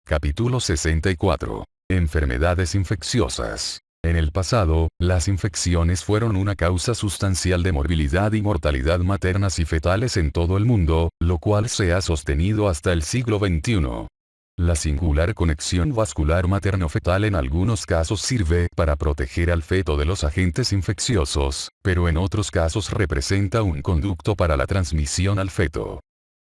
Capítulo 64. Enfermedades infecciosas. En el pasado, las infecciones fueron una causa sustancial de morbilidad y mortalidad maternas y fetales en todo el mundo, lo cual se ha sostenido hasta el siglo XXI. La singular conexión vascular materno-fetal en algunos casos sirve para proteger al feto de los agentes infecciosos, pero en otros casos representa un conducto para la transmisión al feto.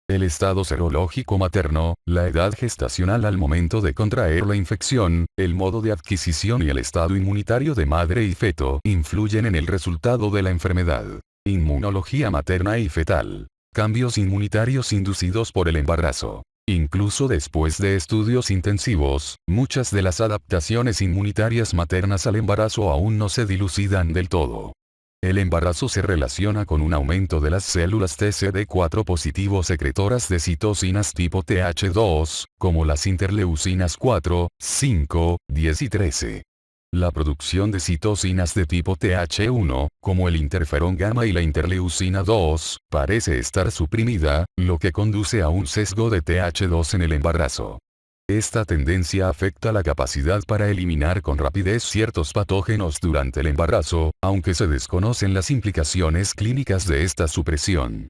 El estado serológico materno, la edad gestacional al momento de contraer la infección, el modo de adquisición y el estado inmunitario de madre y feto influyen en el resultado de la enfermedad. Inmunología materna y fetal. Cambios inmunitarios inducidos por el embarazo. Incluso después de estudios intensivos, muchas de las adaptaciones inmunitarias maternas al embarazo aún no se dilucidan del todo. El embarazo se relaciona con un aumento de las células TCD4 positivo secretoras de citocinas tipo Th2, como las interleucinas 4, 5, 10 y 13. La producción de citocinas de tipo Th1, como el interferón gamma y la interleucina 2, parece estar suprimida, lo que conduce a un sesgo de Th2 en el embarazo. Esta tendencia afecta la capacidad para eliminar con rapidez ciertos patógenos durante el embarazo, aunque se desconocen las implicaciones clínicas de esta supresión.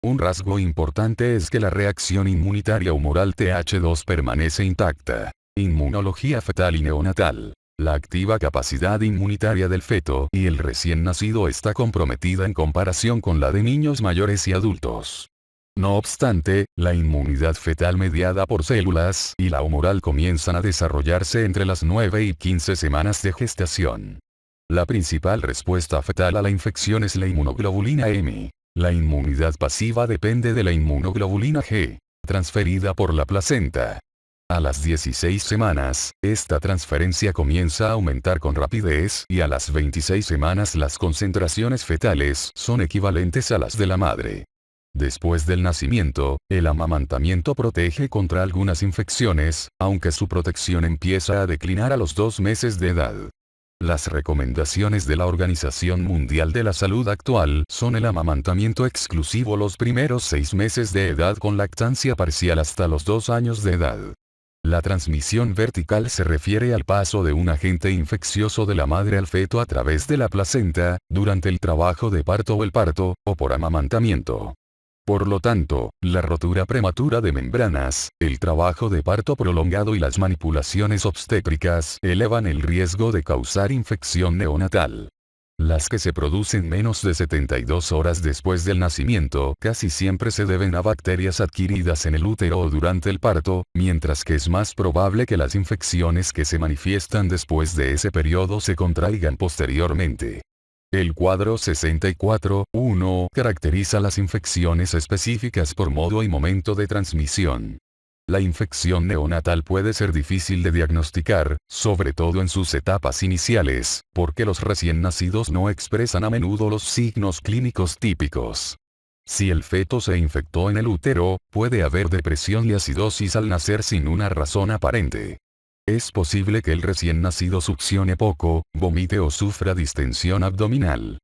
Un rasgo importante es que la reacción inmunitaria humoral Th2 permanece intacta. Inmunología fetal y neonatal. La activa capacidad inmunitaria del feto y el recién nacido está comprometida en comparación con la de niños mayores y adultos. No obstante, la inmunidad fetal mediada por células y la humoral comienzan a desarrollarse entre las 9 y 15 semanas de gestación. La principal respuesta fetal a la infección es la inmunoglobulina M. La inmunidad pasiva depende de la inmunoglobulina G, transferida por la placenta. A las 16 semanas, esta transferencia comienza a aumentar con rapidez y a las 26 semanas las concentraciones fetales son equivalentes a las de la madre. Después del nacimiento, el amamantamiento protege contra algunas infecciones, aunque su protección empieza a declinar a los 2 meses de edad. Las recomendaciones de la Organización Mundial de la Salud actual son el amamantamiento exclusivo los primeros 6 meses de edad con lactancia parcial hasta los 2 años de edad. La transmisión vertical se refiere al paso de un agente infeccioso de la madre al feto a través de la placenta, durante el trabajo de parto o el parto, o por amamantamiento. Por lo tanto, la rotura prematura de membranas, el trabajo de parto prolongado y las manipulaciones obstétricas elevan el riesgo de causar infección neonatal. Las que se producen menos de 72 horas después del nacimiento casi siempre se deben a bacterias adquiridas en el útero o durante el parto, mientras que es más probable que las infecciones que se manifiestan después de ese periodo se contraigan posteriormente. El cuadro 64.1 caracteriza las infecciones específicas por modo y momento de transmisión. La infección neonatal puede ser difícil de diagnosticar, sobre todo en sus etapas iniciales, porque los recién nacidos no expresan a menudo los signos clínicos típicos. Si el feto se infectó en el útero, puede haber depresión y acidosis al nacer sin una razón aparente. Es posible que el recién nacido succione poco, vomite o sufra distensión abdominal.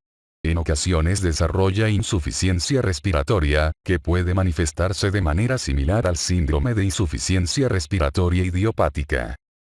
En ocasiones desarrolla insuficiencia respiratoria, que puede manifestarse de manera similar al síndrome de insuficiencia respiratoria idiopática.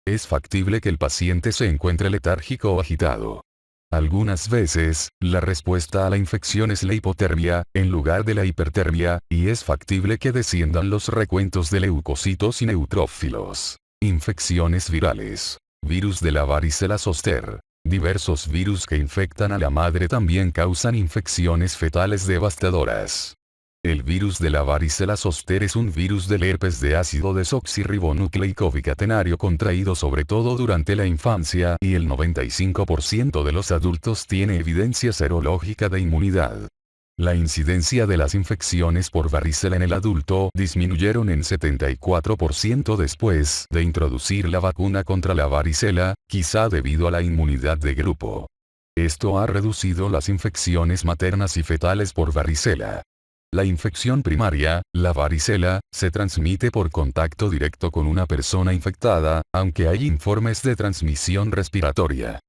Es factible que el paciente se encuentre letárgico o agitado. Algunas veces, la respuesta a la infección es la hipotermia, en lugar de la hipertermia, y es factible que desciendan los recuentos de leucocitos y neutrófilos. Infecciones virales. Virus de la varicela zoster. Diversos virus que infectan a la madre también causan infecciones fetales devastadoras. El virus de la varicela zoster es un virus del herpes de ácido desoxirribonucleico bicatenario contraído sobre todo durante la infancia y el 95% de los adultos tiene evidencia serológica de inmunidad. La incidencia de las infecciones por varicela en el adulto disminuyeron en 74% después de introducir la vacuna contra la varicela, quizá debido a la inmunidad de grupo. Esto ha reducido las infecciones maternas y fetales por varicela. La infección primaria, la varicela, se transmite por contacto directo con una persona infectada, aunque hay informes de transmisión respiratoria.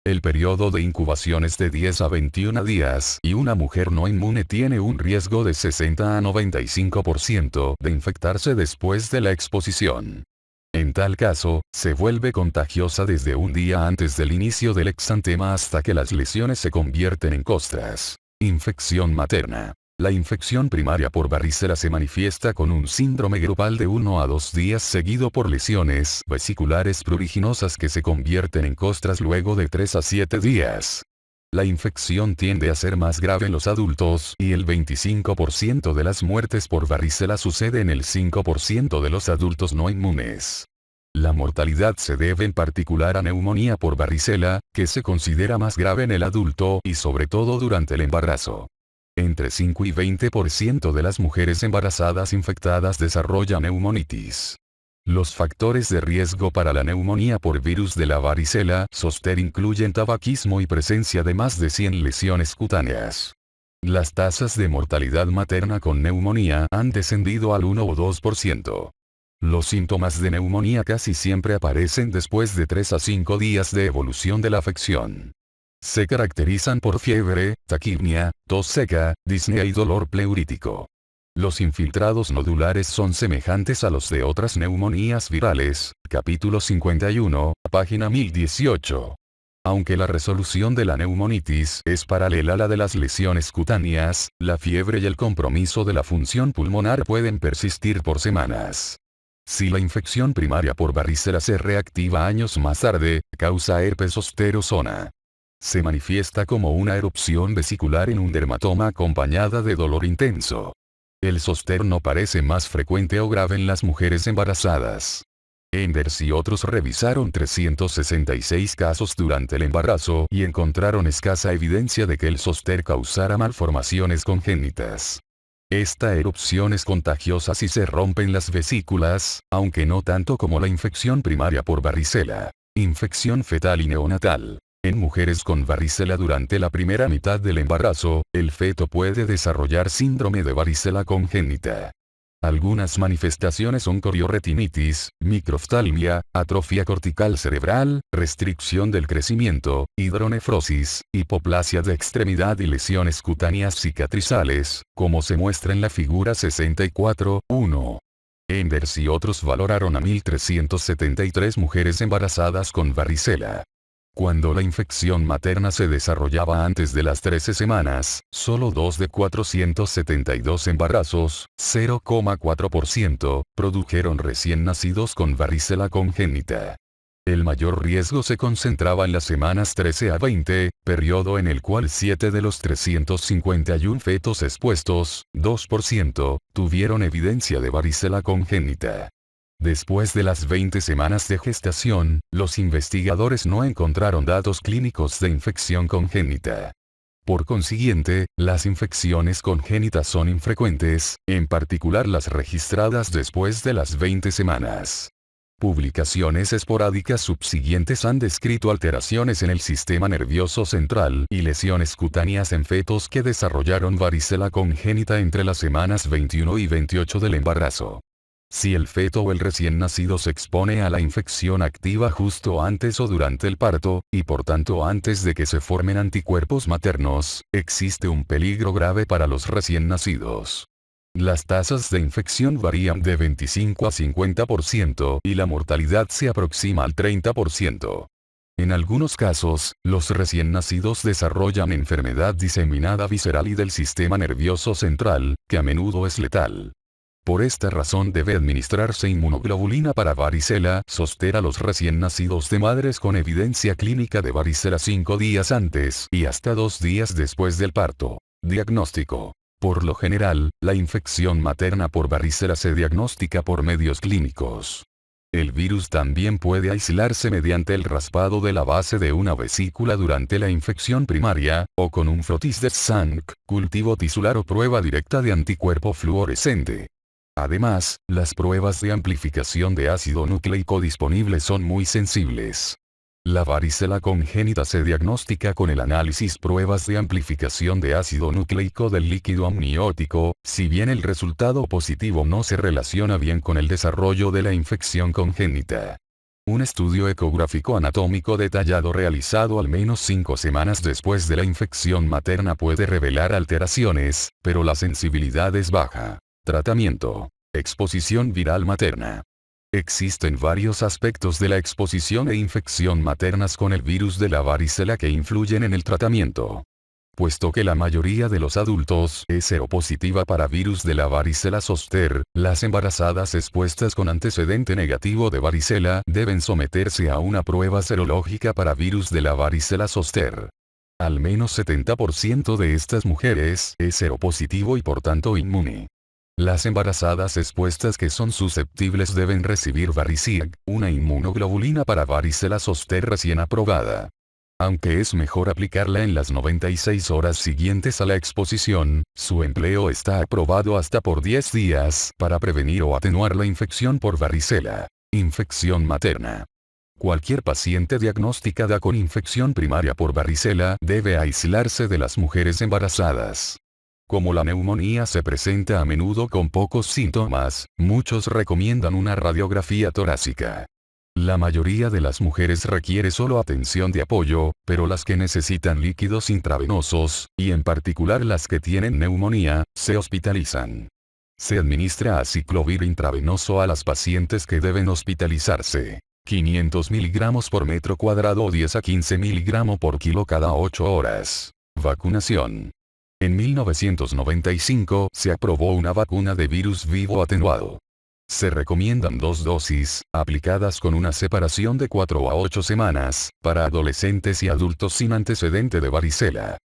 El periodo de incubación es de 10 a 21 días y una mujer no inmune tiene un riesgo de 60 a 95% de infectarse después de la exposición. En tal caso, se vuelve contagiosa desde un día antes del inicio del exantema hasta que las lesiones se convierten en costras. Infección materna. La infección primaria por varicela se manifiesta con un síndrome grupal de 1 a 2 días seguido por lesiones vesiculares pruriginosas que se convierten en costras luego de 3 a 7 días. La infección tiende a ser más grave en los adultos y el 25% de las muertes por varicela sucede en el 5% de los adultos no inmunes. La mortalidad se debe en particular a neumonía por varicela, que se considera más grave en el adulto y sobre todo durante el embarazo. Entre 5 y 20% de las mujeres embarazadas infectadas desarrollan neumonitis. Los factores de riesgo para la neumonía por virus de la varicela zoster incluyen tabaquismo y presencia de más de 100 lesiones cutáneas. Las tasas de mortalidad materna con neumonía han descendido al 1 o 2%. Los síntomas de neumonía casi siempre aparecen después de 3 a 5 días de evolución de la afección. Se caracterizan por fiebre, taquipnia, tos seca, disnea y dolor pleurítico. Los infiltrados nodulares son semejantes a los de otras neumonías virales, capítulo 51, página 1018. Aunque la resolución de la neumonitis es paralela a la de las lesiones cutáneas, la fiebre y el compromiso de la función pulmonar pueden persistir por semanas. Si la infección primaria por varicela se reactiva años más tarde, causa herpes zoster o zona. Se manifiesta como una erupción vesicular en un dermatoma acompañada de dolor intenso. El zoster no parece más frecuente o grave en las mujeres embarazadas. Enders y otros revisaron 366 casos durante el embarazo y encontraron escasa evidencia de que el zoster causara malformaciones congénitas. Esta erupción es contagiosa si se rompen las vesículas, aunque no tanto como la infección primaria por varicela. Infección fetal y neonatal. En mujeres con varicela durante la primera mitad del embarazo, el feto puede desarrollar síndrome de varicela congénita. Algunas manifestaciones son corioretinitis, microftalmia, atrofia cortical cerebral, restricción del crecimiento, hidronefrosis, hipoplasia de extremidad y lesiones cutáneas cicatrizales, como se muestra en la figura 64.1. Enders y otros valoraron a 1.373 mujeres embarazadas con varicela. Cuando la infección materna se desarrollaba antes de las 13 semanas, solo 2 de 472 embarazos, 0,4%, produjeron recién nacidos con varicela congénita. El mayor riesgo se concentraba en las semanas 13 a 20, periodo en el cual 7 de los 351 fetos expuestos, 2%, tuvieron evidencia de varicela congénita. Después de las 20 semanas de gestación, los investigadores no encontraron datos clínicos de infección congénita. Por consiguiente, las infecciones congénitas son infrecuentes, en particular las registradas después de las 20 semanas. Publicaciones esporádicas subsiguientes han descrito alteraciones en el sistema nervioso central y lesiones cutáneas en fetos que desarrollaron varicela congénita entre las semanas 21 y 28 del embarazo. Si el feto o el recién nacido se expone a la infección activa justo antes o durante el parto, y por tanto antes de que se formen anticuerpos maternos, existe un peligro grave para los recién nacidos. Las tasas de infección varían de 25 a 50% y la mortalidad se aproxima al 30%. En algunos casos, los recién nacidos desarrollan enfermedad diseminada visceral y del sistema nervioso central, que a menudo es letal. Por esta razón debe administrarse inmunoglobulina para varicela zoster a los recién nacidos de madres con evidencia clínica de varicela 5 días antes y hasta 2 días después del parto. Diagnóstico. Por lo general, la infección materna por varicela se diagnostica por medios clínicos. El virus también puede aislarse mediante el raspado de la base de una vesícula durante la infección primaria, o con un frotis de sang, cultivo tisular o prueba directa de anticuerpo fluorescente. Además, las pruebas de amplificación de ácido nucleico disponibles son muy sensibles. La varicela congénita se diagnostica con el análisis pruebas de amplificación de ácido nucleico del líquido amniótico, si bien el resultado positivo no se relaciona bien con el desarrollo de la infección congénita. Un estudio ecográfico anatómico detallado realizado al menos 5 semanas después de la infección materna puede revelar alteraciones, pero la sensibilidad es baja. Tratamiento. Exposición viral materna. Existen varios aspectos de la exposición e infección maternas con el virus de la varicela que influyen en el tratamiento. Puesto que la mayoría de los adultos es seropositiva para virus de la varicela zoster, las embarazadas expuestas con antecedente negativo de varicela deben someterse a una prueba serológica para virus de la varicela zoster. Al menos 70% de estas mujeres es seropositivo y por tanto inmune. Las embarazadas expuestas que son susceptibles deben recibir Varicig, una inmunoglobulina para varicela zoster recién aprobada. Aunque es mejor aplicarla en las 96 horas siguientes a la exposición, su empleo está aprobado hasta por 10 días para prevenir o atenuar la infección por varicela. Infección materna. Cualquier paciente diagnosticada con infección primaria por varicela debe aislarse de las mujeres embarazadas. Como la neumonía se presenta a menudo con pocos síntomas, muchos recomiendan una radiografía torácica. La mayoría de las mujeres requiere solo atención de apoyo, pero las que necesitan líquidos intravenosos, y en particular las que tienen neumonía, se hospitalizan. Se administra aciclovir intravenoso a las pacientes que deben hospitalizarse. 500 mg por metro cuadrado o 10 a 15 mg por kilo cada 8 horas. Vacunación. En 1995 se aprobó una vacuna de virus vivo atenuado. Se recomiendan 2 dosis, aplicadas con una separación de 4 a 8 semanas, para adolescentes y adultos sin antecedente de varicela.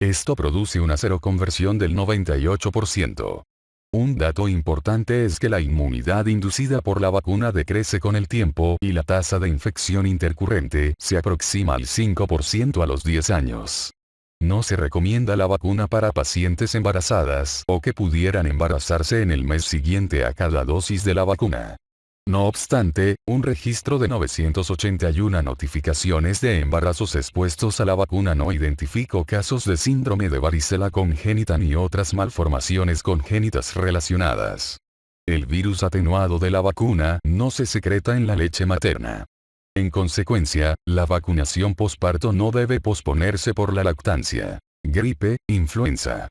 Esto produce una seroconversión del 98%. Un dato importante es que la inmunidad inducida por la vacuna decrece con el tiempo y la tasa de infección intercurrente se aproxima al 5% a los 10 años. No se recomienda la vacuna para pacientes embarazadas o que pudieran embarazarse en el mes siguiente a cada dosis de la vacuna. No obstante, un registro de 981 notificaciones de embarazos expuestos a la vacuna no identificó casos de síndrome de varicela congénita ni otras malformaciones congénitas relacionadas. El virus atenuado de la vacuna no se secreta en la leche materna. En consecuencia, la vacunación posparto no debe posponerse por la lactancia. Gripe, influenza.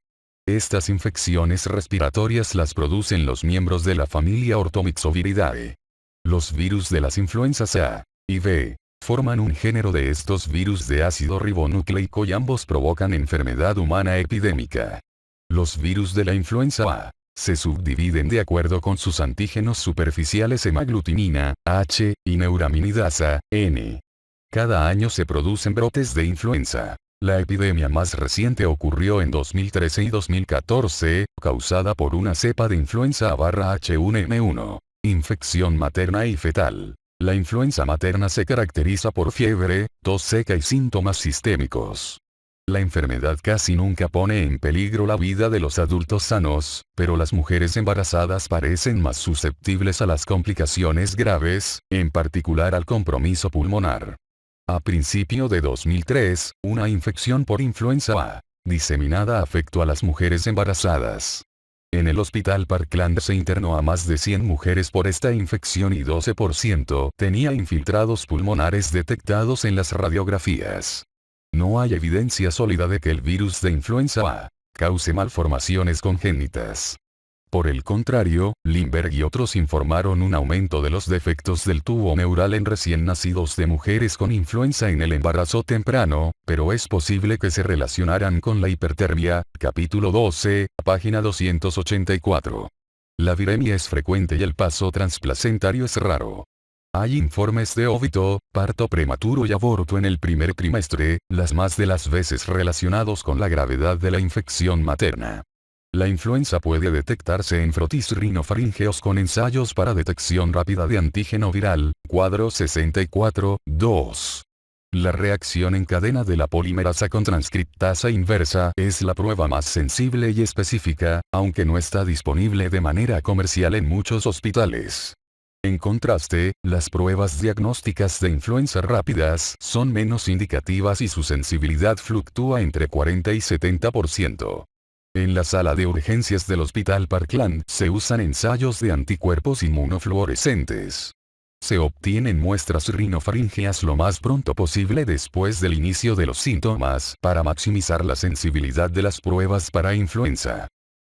Estas infecciones respiratorias las producen los miembros de la familia Orthomyxoviridae. Los virus de las influencias A y B forman un género de estos virus de ácido ribonucleico y ambos provocan enfermedad humana epidémica. Los virus de la influenza A se subdividen de acuerdo con sus antígenos superficiales hemaglutinina, H, y neuraminidasa, N. Cada año se producen brotes de influenza. La epidemia más reciente ocurrió en 2013 y 2014, causada por una cepa de influenza A/H1N1. Infección materna y fetal. La influenza materna se caracteriza por fiebre, tos seca y síntomas sistémicos. La enfermedad casi nunca pone en peligro la vida de los adultos sanos, pero las mujeres embarazadas parecen más susceptibles a las complicaciones graves, en particular al compromiso pulmonar. A principio de 2003, una infección por influenza A diseminada afectó a las mujeres embarazadas. En el Hospital Parkland se internó a más de 100 mujeres por esta infección y 12% tenía infiltrados pulmonares detectados en las radiografías. No hay evidencia sólida de que el virus de influenza A cause malformaciones congénitas. Por el contrario, Lindberg y otros informaron un aumento de los defectos del tubo neural en recién nacidos de mujeres con influenza en el embarazo temprano, pero es posible que se relacionaran con la hipertermia, capítulo 12, página 284. La viremia es frecuente y el paso transplacentario es raro. Hay informes de óbito, parto prematuro y aborto en el primer trimestre, las más de las veces relacionados con la gravedad de la infección materna. La influenza puede detectarse en frotis rinofaríngeos con ensayos para detección rápida de antígeno viral, cuadro 64-2. La reacción en cadena de la polimerasa con transcriptasa inversa es la prueba más sensible y específica, aunque no está disponible de manera comercial en muchos hospitales. En contraste, las pruebas diagnósticas de influenza rápidas son menos indicativas y su sensibilidad fluctúa entre 40 y 70%. En la sala de urgencias del Hospital Parkland se usan ensayos de anticuerpos inmunofluorescentes. Se obtienen muestras rinofaríngeas lo más pronto posible después del inicio de los síntomas para maximizar la sensibilidad de las pruebas para influenza.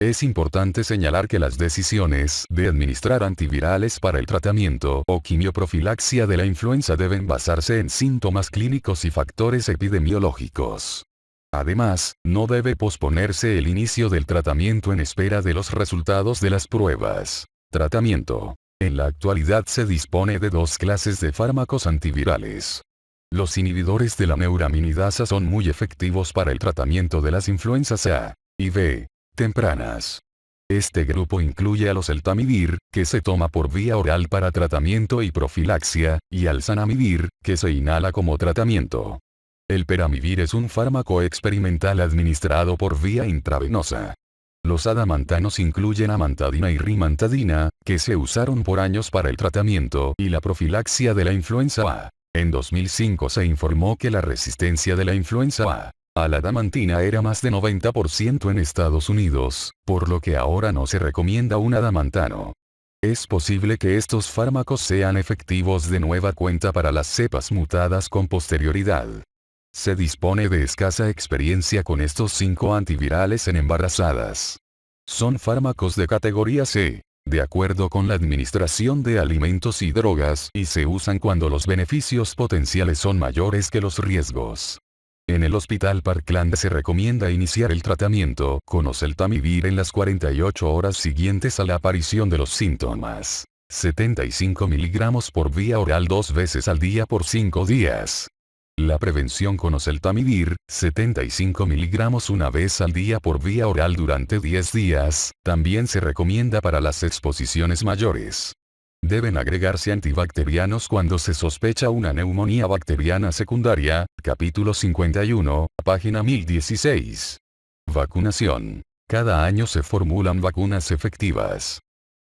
Es importante señalar que las decisiones de administrar antivirales para el tratamiento o quimioprofilaxia de la influenza deben basarse en síntomas clínicos y factores epidemiológicos. Además, no debe posponerse el inicio del tratamiento en espera de los resultados de las pruebas. Tratamiento. En la actualidad se dispone de dos clases de fármacos antivirales. Los inhibidores de la neuraminidasa son muy efectivos para el tratamiento de las influencias A y B tempranas. Este grupo incluye al oseltamivir, que se toma por vía oral para tratamiento y profilaxia, y al zanamivir, que se inhala como tratamiento. El peramivir es un fármaco experimental administrado por vía intravenosa. Los adamantanos incluyen amantadina y rimantadina, que se usaron por años para el tratamiento y la profilaxia de la influenza A. En 2005 se informó que la resistencia de la influenza A la adamantina era más de 90% en Estados Unidos, por lo que ahora no se recomienda un adamantano. Es posible que estos fármacos sean efectivos de nueva cuenta para las cepas mutadas con posterioridad. Se dispone de escasa experiencia con estos 5 antivirales en embarazadas. Son fármacos de categoría C, de acuerdo con la Administración de Alimentos y Drogas, y se usan cuando los beneficios potenciales son mayores que los riesgos. En el Hospital Parkland se recomienda iniciar el tratamiento con oseltamivir en las 48 horas siguientes a la aparición de los síntomas. 75 mg por vía oral 2 veces al día por 5 días. La prevención con oseltamivir, 75 mg una vez al día por vía oral durante 10 días, también se recomienda para las exposiciones mayores. Deben agregarse antibacterianos cuando se sospecha una neumonía bacteriana secundaria, capítulo 51, página 1016. Vacunación. Cada año se formulan vacunas efectivas.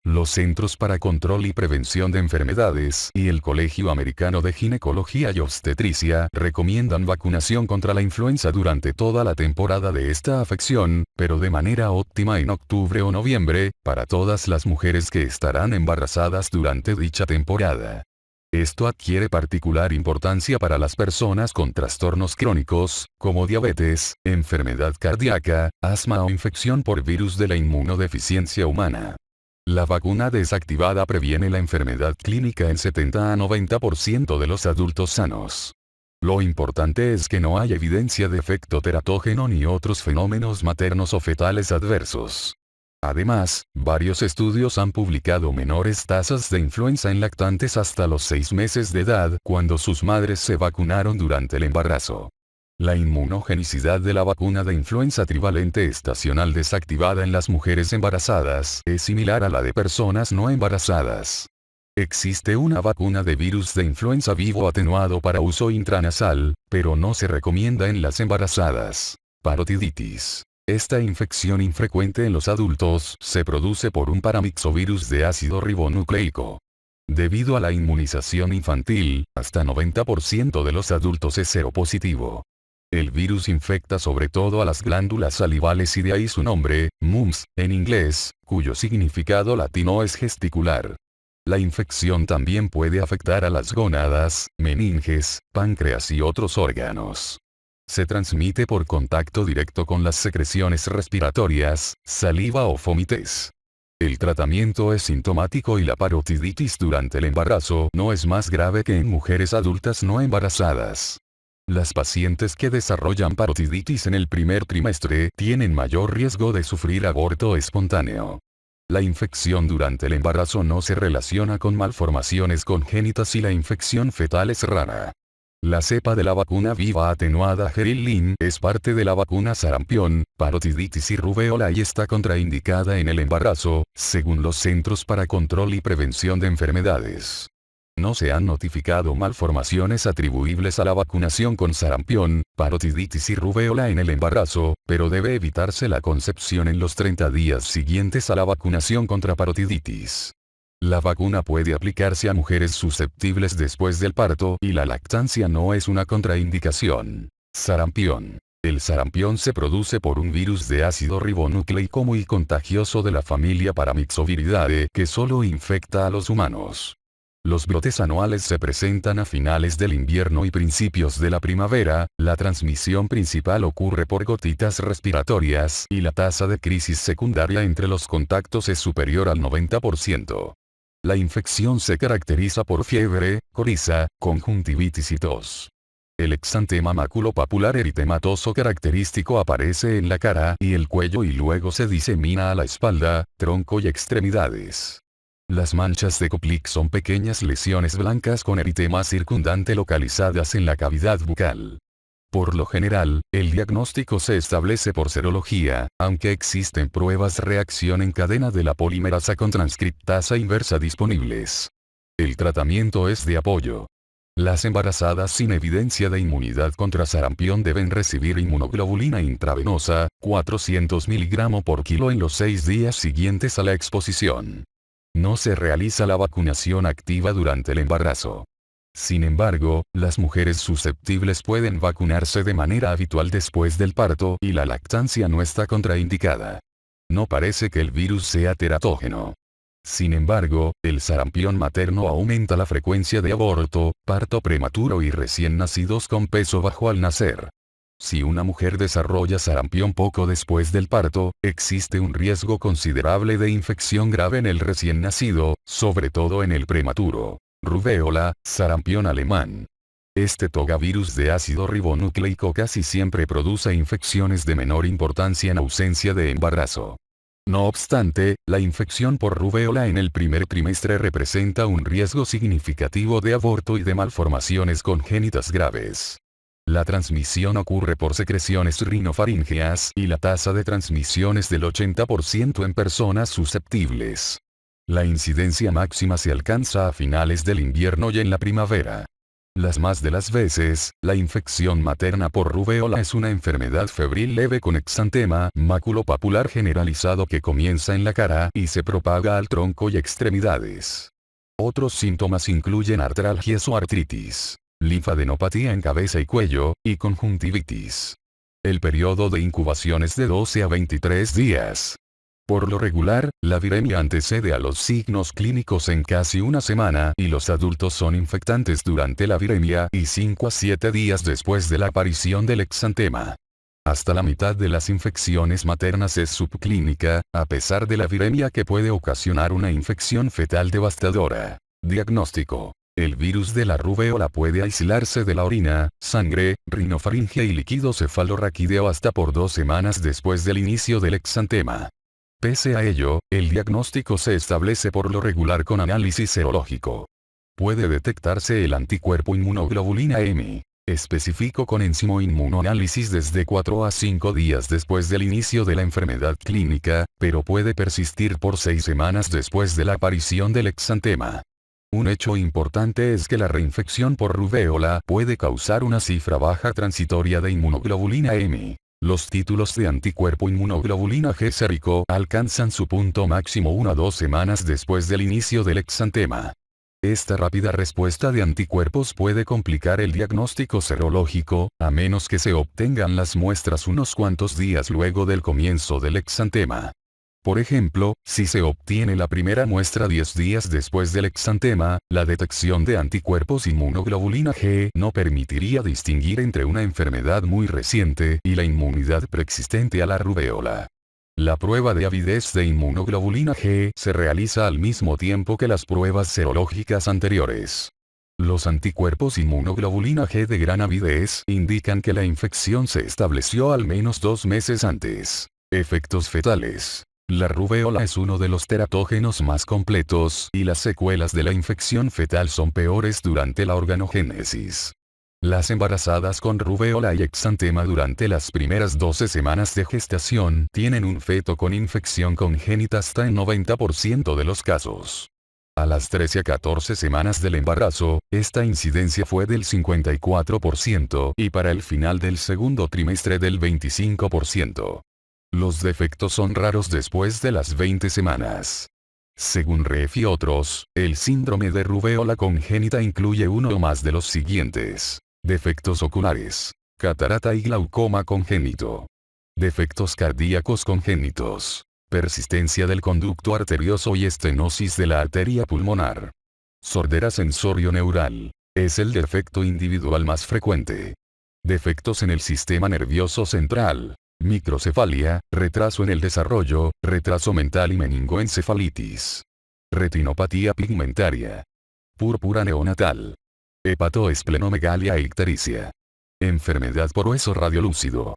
Los Centros para Control y Prevención de Enfermedades y el Colegio Americano de Ginecología y Obstetricia recomiendan vacunación contra la influenza durante toda la temporada de esta afección, pero de manera óptima en octubre o noviembre, para todas las mujeres que estarán embarazadas durante dicha temporada. Esto adquiere particular importancia para las personas con trastornos crónicos, como diabetes, enfermedad cardíaca, asma o infección por virus de la inmunodeficiencia humana. La vacuna desactivada previene la enfermedad clínica en 70 a 90% de los adultos sanos. Lo importante es que no hay evidencia de efecto teratógeno ni otros fenómenos maternos o fetales adversos. Además, varios estudios han publicado menores tasas de influenza en lactantes hasta los 6 meses de edad cuando sus madres se vacunaron durante el embarazo. La inmunogenicidad de la vacuna de influenza trivalente estacional desactivada en las mujeres embarazadas es similar a la de personas no embarazadas. Existe una vacuna de virus de influenza vivo atenuado para uso intranasal, pero no se recomienda en las embarazadas. Parotiditis. Esta infección infrecuente en los adultos se produce por un paramyxovirus de ácido ribonucleico. Debido a la inmunización infantil, hasta 90% de los adultos es seropositivo. El virus infecta sobre todo a las glándulas salivales y de ahí su nombre, mumps, en inglés, cuyo significado latino es gesticular. La infección también puede afectar a las gónadas, meninges, páncreas y otros órganos. Se transmite por contacto directo con las secreciones respiratorias, saliva o fomites. El tratamiento es sintomático y la parotiditis durante el embarazo no es más grave que en mujeres adultas no embarazadas. Las pacientes que desarrollan parotiditis en el primer trimestre tienen mayor riesgo de sufrir aborto espontáneo. La infección durante el embarazo no se relaciona con malformaciones congénitas y la infección fetal es rara. La cepa de la vacuna viva atenuada Gerilin es parte de la vacuna sarampión, parotiditis y rubéola y está contraindicada en el embarazo, según los Centros para Control y Prevención de Enfermedades. No se han notificado malformaciones atribuibles a la vacunación con sarampión, parotiditis y rubéola en el embarazo, pero debe evitarse la concepción en los 30 días siguientes a la vacunación contra parotiditis. La vacuna puede aplicarse a mujeres susceptibles después del parto y la lactancia no es una contraindicación. Sarampión. El sarampión se produce por un virus de ácido ribonucleico muy contagioso de la familia Paramyxoviridae que solo infecta a los humanos. Los brotes anuales se presentan a finales del invierno y principios de la primavera, la transmisión principal ocurre por gotitas respiratorias y la tasa de crisis secundaria entre los contactos es superior al 90%. La infección se caracteriza por fiebre, coriza, conjuntivitis y tos. El exantema maculopapular eritematoso característico aparece en la cara y el cuello y luego se disemina a la espalda, tronco y extremidades. Las manchas de Koplik son pequeñas lesiones blancas con eritema circundante localizadas en la cavidad bucal. Por lo general, el diagnóstico se establece por serología, aunque existen pruebas reacción en cadena de la polimerasa con transcriptasa inversa disponibles. El tratamiento es de apoyo. Las embarazadas sin evidencia de inmunidad contra sarampión deben recibir inmunoglobulina intravenosa, 400 mg por kilo en los 6 días siguientes a la exposición. No se realiza la vacunación activa durante el embarazo. Sin embargo, las mujeres susceptibles pueden vacunarse de manera habitual después del parto y la lactancia no está contraindicada. No parece que el virus sea teratógeno. Sin embargo, el sarampión materno aumenta la frecuencia de aborto, parto prematuro y recién nacidos con peso bajo al nacer. Si una mujer desarrolla sarampión poco después del parto, existe un riesgo considerable de infección grave en el recién nacido, sobre todo en el prematuro. Rubéola, sarampión alemán. Este togavirus de ácido ribonucleico casi siempre produce infecciones de menor importancia en ausencia de embarazo. No obstante, la infección por rubéola en el primer trimestre representa un riesgo significativo de aborto y de malformaciones congénitas graves. La transmisión ocurre por secreciones rinofaríngeas y la tasa de transmisión es del 80% en personas susceptibles. La incidencia máxima se alcanza a finales del invierno y en la primavera. Las más de las veces, la infección materna por rubéola es una enfermedad febril leve con exantema maculopapular generalizado que comienza en la cara y se propaga al tronco y extremidades. Otros síntomas incluyen artralgias o artritis, linfadenopatía en cabeza y cuello, y conjuntivitis. El periodo de incubación es de 12 a 23 días. Por lo regular, la viremia antecede a los signos clínicos en casi una semana y los adultos son infectantes durante la viremia y 5 a 7 días después de la aparición del exantema. Hasta la mitad de las infecciones maternas es subclínica, a pesar de la viremia que puede ocasionar una infección fetal devastadora. Diagnóstico. El virus de la rubéola puede aislarse de la orina, sangre, rinofaringe y líquido cefalorraquídeo hasta por 2 semanas después del inicio del exantema. Pese a ello, el diagnóstico se establece por lo regular con análisis serológico. Puede detectarse el anticuerpo inmunoglobulina M, específico con enzimo inmunoanálisis desde 4 a 5 días después del inicio de la enfermedad clínica, pero puede persistir por 6 semanas después de la aparición del exantema. Un hecho importante es que la reinfección por rubéola puede causar una cifra baja transitoria de inmunoglobulina M. Los títulos de anticuerpo inmunoglobulina G sérico alcanzan su punto máximo 1 a 2 semanas después del inicio del exantema. Esta rápida respuesta de anticuerpos puede complicar el diagnóstico serológico, a menos que se obtengan las muestras unos cuantos días luego del comienzo del exantema. Por ejemplo, si se obtiene la primera muestra 10 días después del exantema, la detección de anticuerpos inmunoglobulina G no permitiría distinguir entre una enfermedad muy reciente y la inmunidad preexistente a la rubéola. La prueba de avidez de inmunoglobulina G se realiza al mismo tiempo que las pruebas serológicas anteriores. Los anticuerpos inmunoglobulina G de gran avidez indican que la infección se estableció al menos 2 meses antes. Efectos fetales. La rubéola es uno de los teratógenos más completos y las secuelas de la infección fetal son peores durante la organogénesis. Las embarazadas con rubéola y exantema durante las primeras 12 semanas de gestación tienen un feto con infección congénita hasta en 90% de los casos. A las 13 a 14 semanas del embarazo, esta incidencia fue del 54% y para el final del segundo trimestre del 25%. Los defectos son raros después de las 20 semanas. Según Reff y otros, el síndrome de rubéola congénita incluye uno o más de los siguientes: defectos oculares, catarata y glaucoma congénito, defectos cardíacos congénitos, persistencia del conducto arterioso y estenosis de la arteria pulmonar, Sordera sensorio-neural. Es el defecto individual más frecuente. Defectos en el sistema nervioso central. Microcefalia, retraso en el desarrollo, retraso mental y meningoencefalitis. Retinopatía pigmentaria. Púrpura neonatal. Hepatoesplenomegalia e ictericia. Enfermedad por hueso radiolúcido.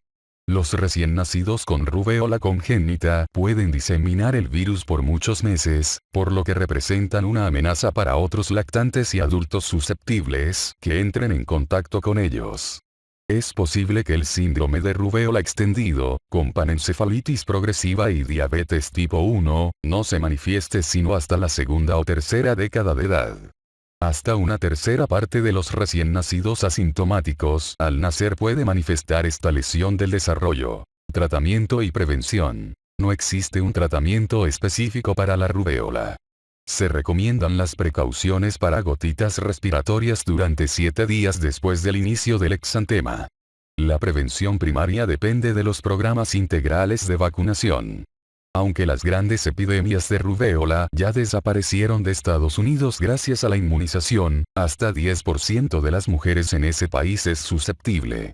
Los recién nacidos con rubéola congénita pueden diseminar el virus por muchos meses, por lo que representan una amenaza para otros lactantes y adultos susceptibles que entren en contacto con ellos. Es posible que el síndrome de rubéola extendido, con panencefalitis progresiva y diabetes tipo 1, no se manifieste sino hasta la segunda o tercera década de edad. Hasta una tercera parte de los recién nacidos asintomáticos al nacer puede manifestar esta lesión del desarrollo. Tratamiento y prevención. No existe un tratamiento específico para la rubéola. Se recomiendan las precauciones para gotitas respiratorias durante 7 días después del inicio del exantema. La prevención primaria depende de los programas integrales de vacunación. Aunque las grandes epidemias de rubéola ya desaparecieron de Estados Unidos gracias a la inmunización, hasta 10% de las mujeres en ese país es susceptible.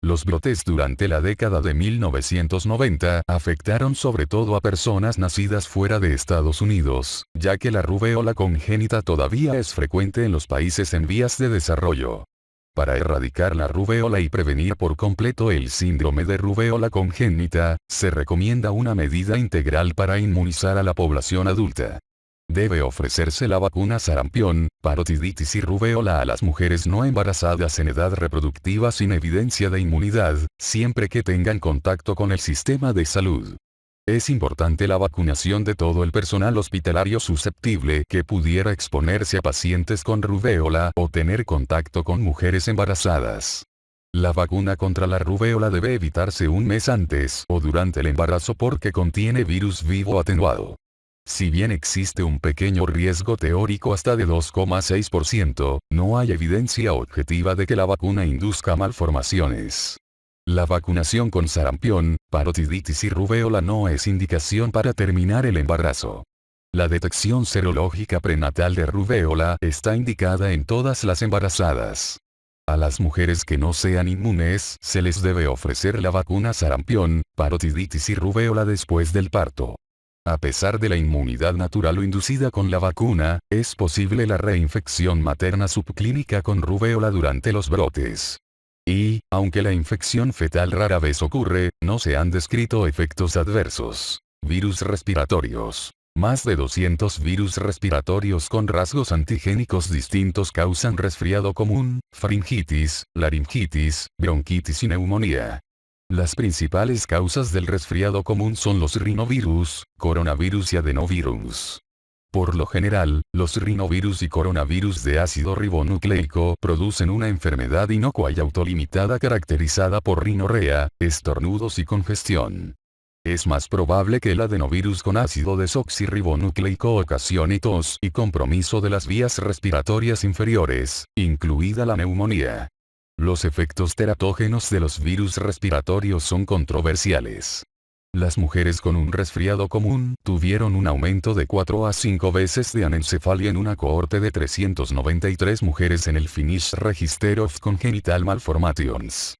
Los brotes durante la década de 1990 afectaron sobre todo a personas nacidas fuera de Estados Unidos, ya que la rubéola congénita todavía es frecuente en los países en vías de desarrollo. Para erradicar la rubéola y prevenir por completo el síndrome de rubéola congénita, se recomienda una medida integral para inmunizar a la población adulta. Debe ofrecerse la vacuna sarampión, parotiditis y rubéola a las mujeres no embarazadas en edad reproductiva sin evidencia de inmunidad, siempre que tengan contacto con el sistema de salud. Es importante la vacunación de todo el personal hospitalario susceptible que pudiera exponerse a pacientes con rubéola o tener contacto con mujeres embarazadas. La vacuna contra la rubéola debe evitarse un mes antes o durante el embarazo porque contiene virus vivo atenuado. Si bien existe un pequeño riesgo teórico hasta de 2,6%, no hay evidencia objetiva de que la vacuna induzca malformaciones. La vacunación con sarampión, parotiditis y rubéola no es indicación para terminar el embarazo. La detección serológica prenatal de rubéola está indicada en todas las embarazadas. A las mujeres que no sean inmunes se les debe ofrecer la vacuna sarampión, parotiditis y rubéola después del parto. A pesar de la inmunidad natural o inducida con la vacuna, es posible la reinfección materna subclínica con rubéola durante los brotes. Y, aunque la infección fetal rara vez ocurre, no se han descrito efectos adversos. Virus respiratorios. Más de 200 virus respiratorios con rasgos antigénicos distintos causan resfriado común, faringitis, laringitis, bronquitis y neumonía. Las principales causas del resfriado común son los rinovirus, coronavirus y adenovirus. Por lo general, los rinovirus y coronavirus de ácido ribonucleico producen una enfermedad inocua y autolimitada caracterizada por rinorrea, estornudos y congestión. Es más probable que el adenovirus con ácido desoxirribonucleico ocasione tos y compromiso de las vías respiratorias inferiores, incluida la neumonía. Los efectos teratógenos de los virus respiratorios son controversiales. Las mujeres con un resfriado común tuvieron un aumento de 4 a 5 veces de anencefalia en una cohorte de 393 mujeres en el Finnish Register of Congenital Malformations.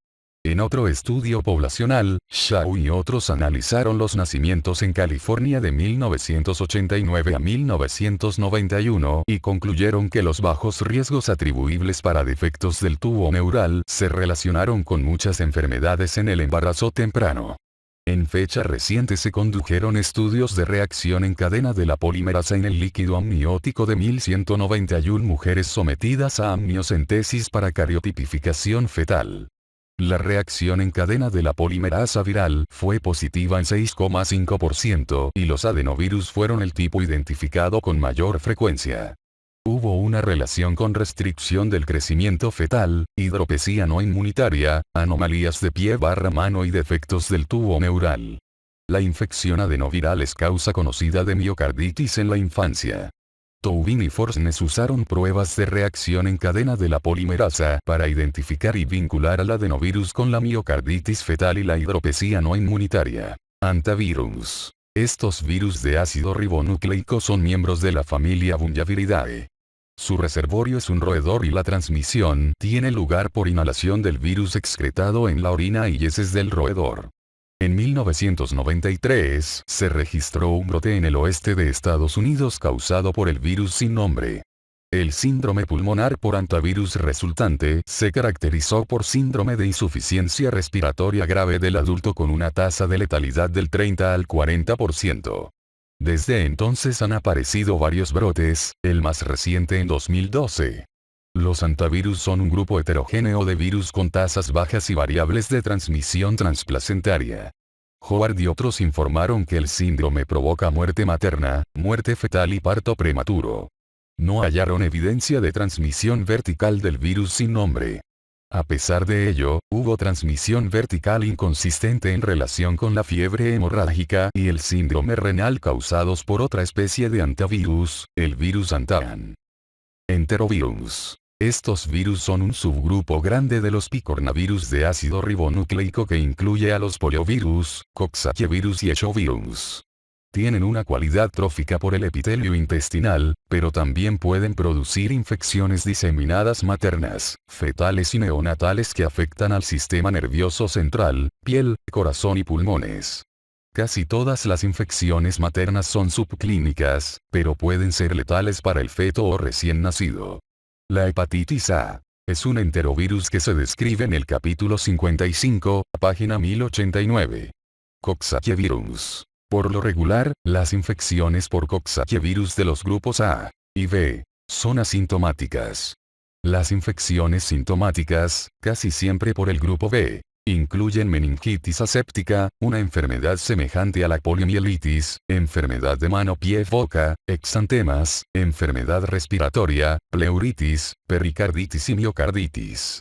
En otro estudio poblacional, Shaw y otros analizaron los nacimientos en California de 1989 a 1991 y concluyeron que los bajos riesgos atribuibles para defectos del tubo neural se relacionaron con muchas enfermedades en el embarazo temprano. En fecha reciente se condujeron estudios de reacción en cadena de la polimerasa en el líquido amniótico de 1191 mujeres sometidas a amniocentesis para cariotipificación fetal. La reacción en cadena de la polimerasa viral fue positiva en 6,5% y los adenovirus fueron el tipo identificado con mayor frecuencia. Hubo una relación con restricción del crecimiento fetal, hidropesía no inmunitaria, anomalías de pie/mano y defectos del tubo neural. La infección adenoviral es causa conocida de miocarditis en la infancia. Tobin y Forsnes usaron pruebas de reacción en cadena de la polimerasa para identificar y vincular al adenovirus con la miocarditis fetal y la hidropesía no inmunitaria. Antivirus. Estos virus de ácido ribonucleico son miembros de la familia Bungyaviridae. Su reservorio es un roedor y la transmisión tiene lugar por inhalación del virus excretado en la orina y heces del roedor. En 1993 se registró un brote en el oeste de Estados Unidos causado por el virus sin nombre. El síndrome pulmonar por hantavirus resultante se caracterizó por síndrome de insuficiencia respiratoria grave del adulto con una tasa de letalidad del 30 al 40%. Desde entonces han aparecido varios brotes, el más reciente en 2012. Los hantavirus son un grupo heterogéneo de virus con tasas bajas y variables de transmisión transplacentaria. Howard y otros informaron que el síndrome provoca muerte materna, muerte fetal y parto prematuro. No hallaron evidencia de transmisión vertical del virus sin nombre. A pesar de ello, hubo transmisión vertical inconsistente en relación con la fiebre hemorrágica y el síndrome renal causados por otra especie de hantavirus, el virus Hantavirus. Enterovirus. Estos virus son un subgrupo grande de los picornavirus de ácido ribonucleico que incluye a los poliovirus, coxsackie-virus y echovirus. Tienen una cualidad trófica por el epitelio intestinal, pero también pueden producir infecciones diseminadas maternas, fetales y neonatales que afectan al sistema nervioso central, piel, corazón y pulmones. Casi todas las infecciones maternas son subclínicas, pero pueden ser letales para el feto o recién nacido. La hepatitis A es un enterovirus que se describe en el capítulo 55, página 1089. Coxsackie-virus. Por lo regular, las infecciones por coxsackie-virus de los grupos A y B son asintomáticas. Las infecciones sintomáticas, casi siempre por el grupo B, incluyen meningitis aséptica, una enfermedad semejante a la poliomielitis, enfermedad de mano, pie, boca, exantemas, enfermedad respiratoria, pleuritis, pericarditis y miocarditis.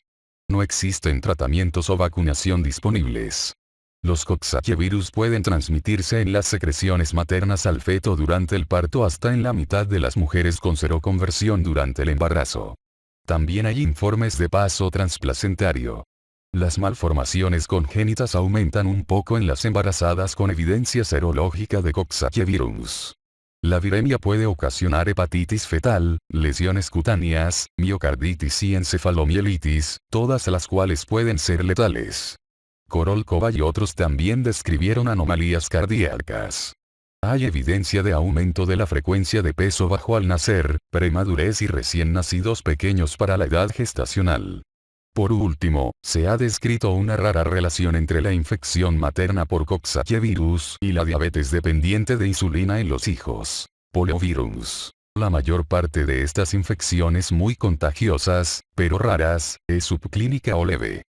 No existen tratamientos o vacunación disponibles. Los coxsackie-virus pueden transmitirse en las secreciones maternas al feto durante el parto hasta en la mitad de las mujeres con seroconversión durante el embarazo. También hay informes de paso transplacentario. Las malformaciones congénitas aumentan un poco en las embarazadas con evidencia serológica de coxsackie-virus. La viremia puede ocasionar hepatitis fetal, lesiones cutáneas, miocarditis y encefalomielitis, todas las cuales pueden ser letales. Korolkova y otros también describieron anomalías cardíacas. Hay evidencia de aumento de la frecuencia de peso bajo al nacer, premadurez y recién nacidos pequeños para la edad gestacional. Por último, se ha descrito una rara relación entre la infección materna por coxsackie-virus y la diabetes dependiente de insulina en los hijos. Poliovirus. La mayor parte de estas infecciones muy contagiosas, pero raras, es subclínica o leve.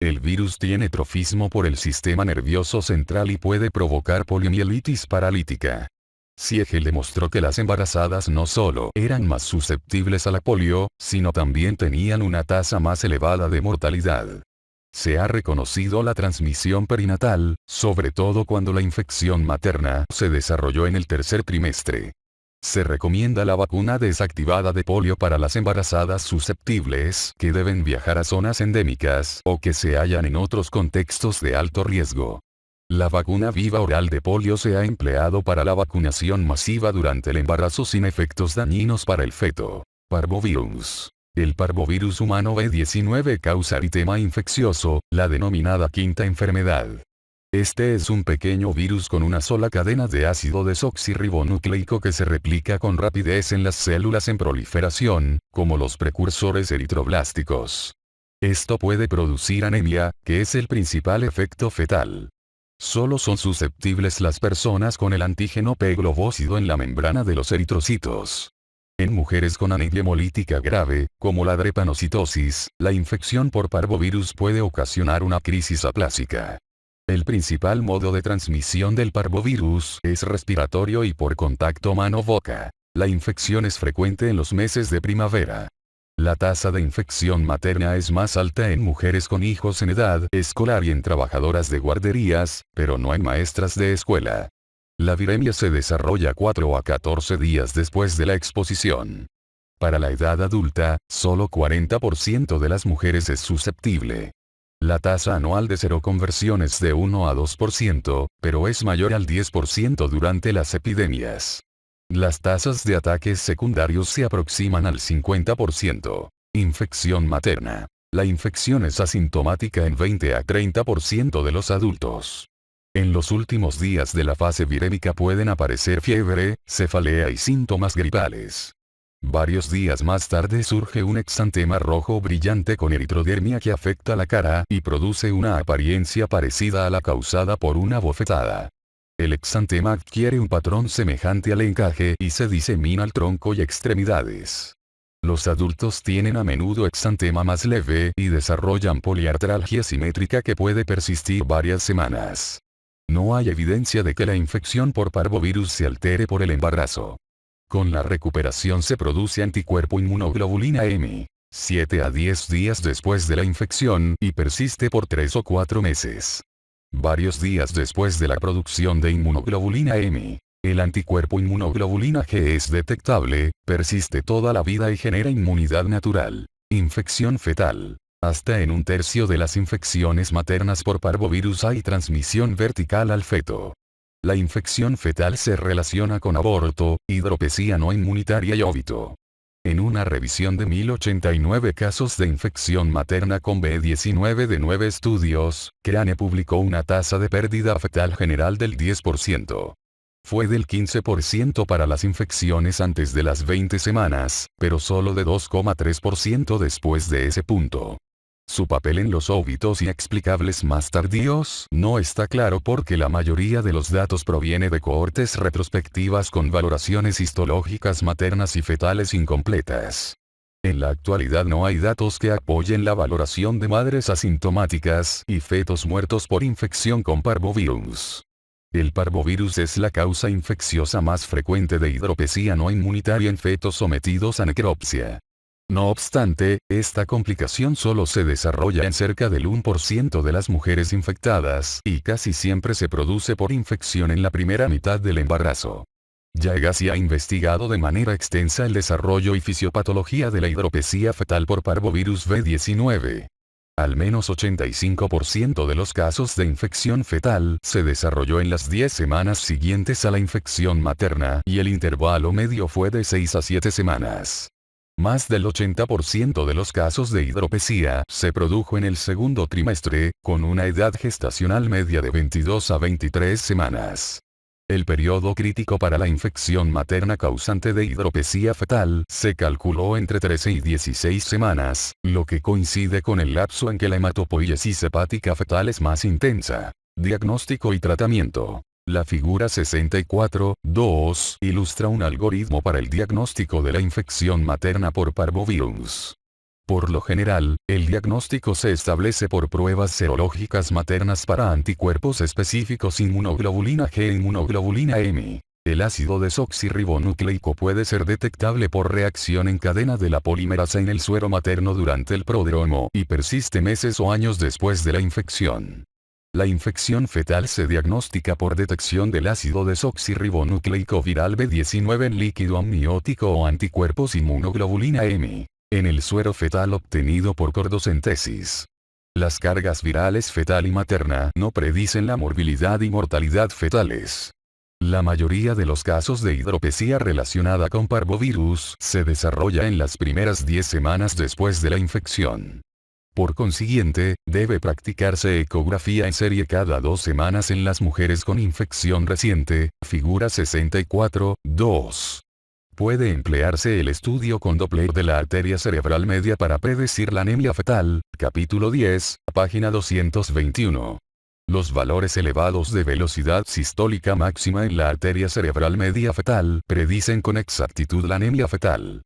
El virus tiene trofismo por el sistema nervioso central y puede provocar poliomielitis paralítica. Siegel demostró que las embarazadas no solo eran más susceptibles a la polio, sino también tenían una tasa más elevada de mortalidad. Se ha reconocido la transmisión perinatal, sobre todo cuando la infección materna se desarrolló en el tercer trimestre. Se recomienda la vacuna desactivada de polio para las embarazadas susceptibles que deben viajar a zonas endémicas o que se hallan en otros contextos de alto riesgo. La vacuna viva oral de polio se ha empleado para la vacunación masiva durante el embarazo sin efectos dañinos para el feto. Parvovirus. El parvovirus humano B19 causa eritema infeccioso, la denominada quinta enfermedad. Este es un pequeño virus con una sola cadena de ácido desoxirribonucleico que se replica con rapidez en las células en proliferación, como los precursores eritroblásticos. Esto puede producir anemia, que es el principal efecto fetal. Solo son susceptibles las personas con el antígeno P globócido en la membrana de los eritrocitos. En mujeres con anemia hemolítica grave, como la drepanocitosis, la infección por parvovirus puede ocasionar una crisis aplásica. El principal modo de transmisión del parvovirus es respiratorio y por contacto mano-boca. La infección es frecuente en los meses de primavera. La tasa de infección materna es más alta en mujeres con hijos en edad escolar y en trabajadoras de guarderías, pero no en maestras de escuela. La viremia se desarrolla 4 a 14 días después de la exposición. Para la edad adulta, solo 40% de las mujeres es susceptible. La tasa anual de seroconversión es de 1 a 2%, pero es mayor al 10% durante las epidemias. Las tasas de ataques secundarios se aproximan al 50%. Infección materna. La infección es asintomática en 20 a 30% de los adultos. En los últimos días de la fase virémica pueden aparecer fiebre, cefalea y síntomas gripales. Varios días más tarde surge un exantema rojo brillante con eritrodermia que afecta la cara y produce una apariencia parecida a la causada por una bofetada. El exantema adquiere un patrón semejante al encaje y se disemina al tronco y extremidades. Los adultos tienen a menudo exantema más leve y desarrollan poliartralgia simétrica que puede persistir varias semanas. No hay evidencia de que la infección por parvovirus se altere por el embarazo. Con la recuperación se produce anticuerpo inmunoglobulina M, 7 a 10 días después de la infección y persiste por 3 o 4 meses. Varios días después de la producción de inmunoglobulina M, el anticuerpo inmunoglobulina G es detectable, persiste toda la vida y genera inmunidad natural. Infección fetal. Hasta en un tercio de las infecciones maternas por parvovirus hay transmisión vertical al feto. La infección fetal se relaciona con aborto, hidropesía no inmunitaria y óbito. En una revisión de 1089 casos de infección materna con B19 de 9 estudios, Crane publicó una tasa de pérdida fetal general del 10%. Fue del 15% para las infecciones antes de las 20 semanas, pero solo de 2,3% después de ese punto. Su papel en los óbitos inexplicables más tardíos no está claro porque la mayoría de los datos proviene de cohortes retrospectivas con valoraciones histológicas maternas y fetales incompletas. En la actualidad no hay datos que apoyen la valoración de madres asintomáticas y fetos muertos por infección con parvovirus. El parvovirus es la causa infecciosa más frecuente de hidropesía no inmunitaria en fetos sometidos a necropsia. No obstante, esta complicación solo se desarrolla en cerca del 1% de las mujeres infectadas y casi siempre se produce por infección en la primera mitad del embarazo. Agassi ha investigado de manera extensa el desarrollo y fisiopatología de la hidropesía fetal por parvovirus B19. Al menos 85% de los casos de infección fetal se desarrolló en las 10 semanas siguientes a la infección materna y el intervalo medio fue de 6 a 7 semanas. Más del 80% de los casos de hidropesía se produjo en el segundo trimestre, con una edad gestacional media de 22 a 23 semanas. El periodo crítico para la infección materna causante de hidropesía fetal se calculó entre 13 y 16 semanas, lo que coincide con el lapso en que la hematopoiesis hepática fetal es más intensa. Diagnóstico y tratamiento. La figura 64.2 ilustra un algoritmo para el diagnóstico de la infección materna por parvovirus. Por lo general, el diagnóstico se establece por pruebas serológicas maternas para anticuerpos específicos inmunoglobulina G e inmunoglobulina M. El ácido desoxirribonucleico puede ser detectable por reacción en cadena de la polimerasa en el suero materno durante el prodromo y persiste meses o años después de la infección. La infección fetal se diagnostica por detección del ácido desoxirribonucleico viral B19 en líquido amniótico o anticuerpos inmunoglobulina M, en el suero fetal obtenido por cordocentesis. Las cargas virales fetal y materna no predicen la morbilidad y mortalidad fetales. La mayoría de los casos de hidropesía relacionada con parvovirus se desarrolla en las primeras 10 semanas después de la infección. Por consiguiente, debe practicarse ecografía en serie cada 2 semanas en las mujeres con infección reciente, figura 64.2. Puede emplearse el estudio con Doppler de la arteria cerebral media para predecir la anemia fetal, capítulo 10, página 221. Los valores elevados de velocidad sistólica máxima en la arteria cerebral media fetal predicen con exactitud la anemia fetal.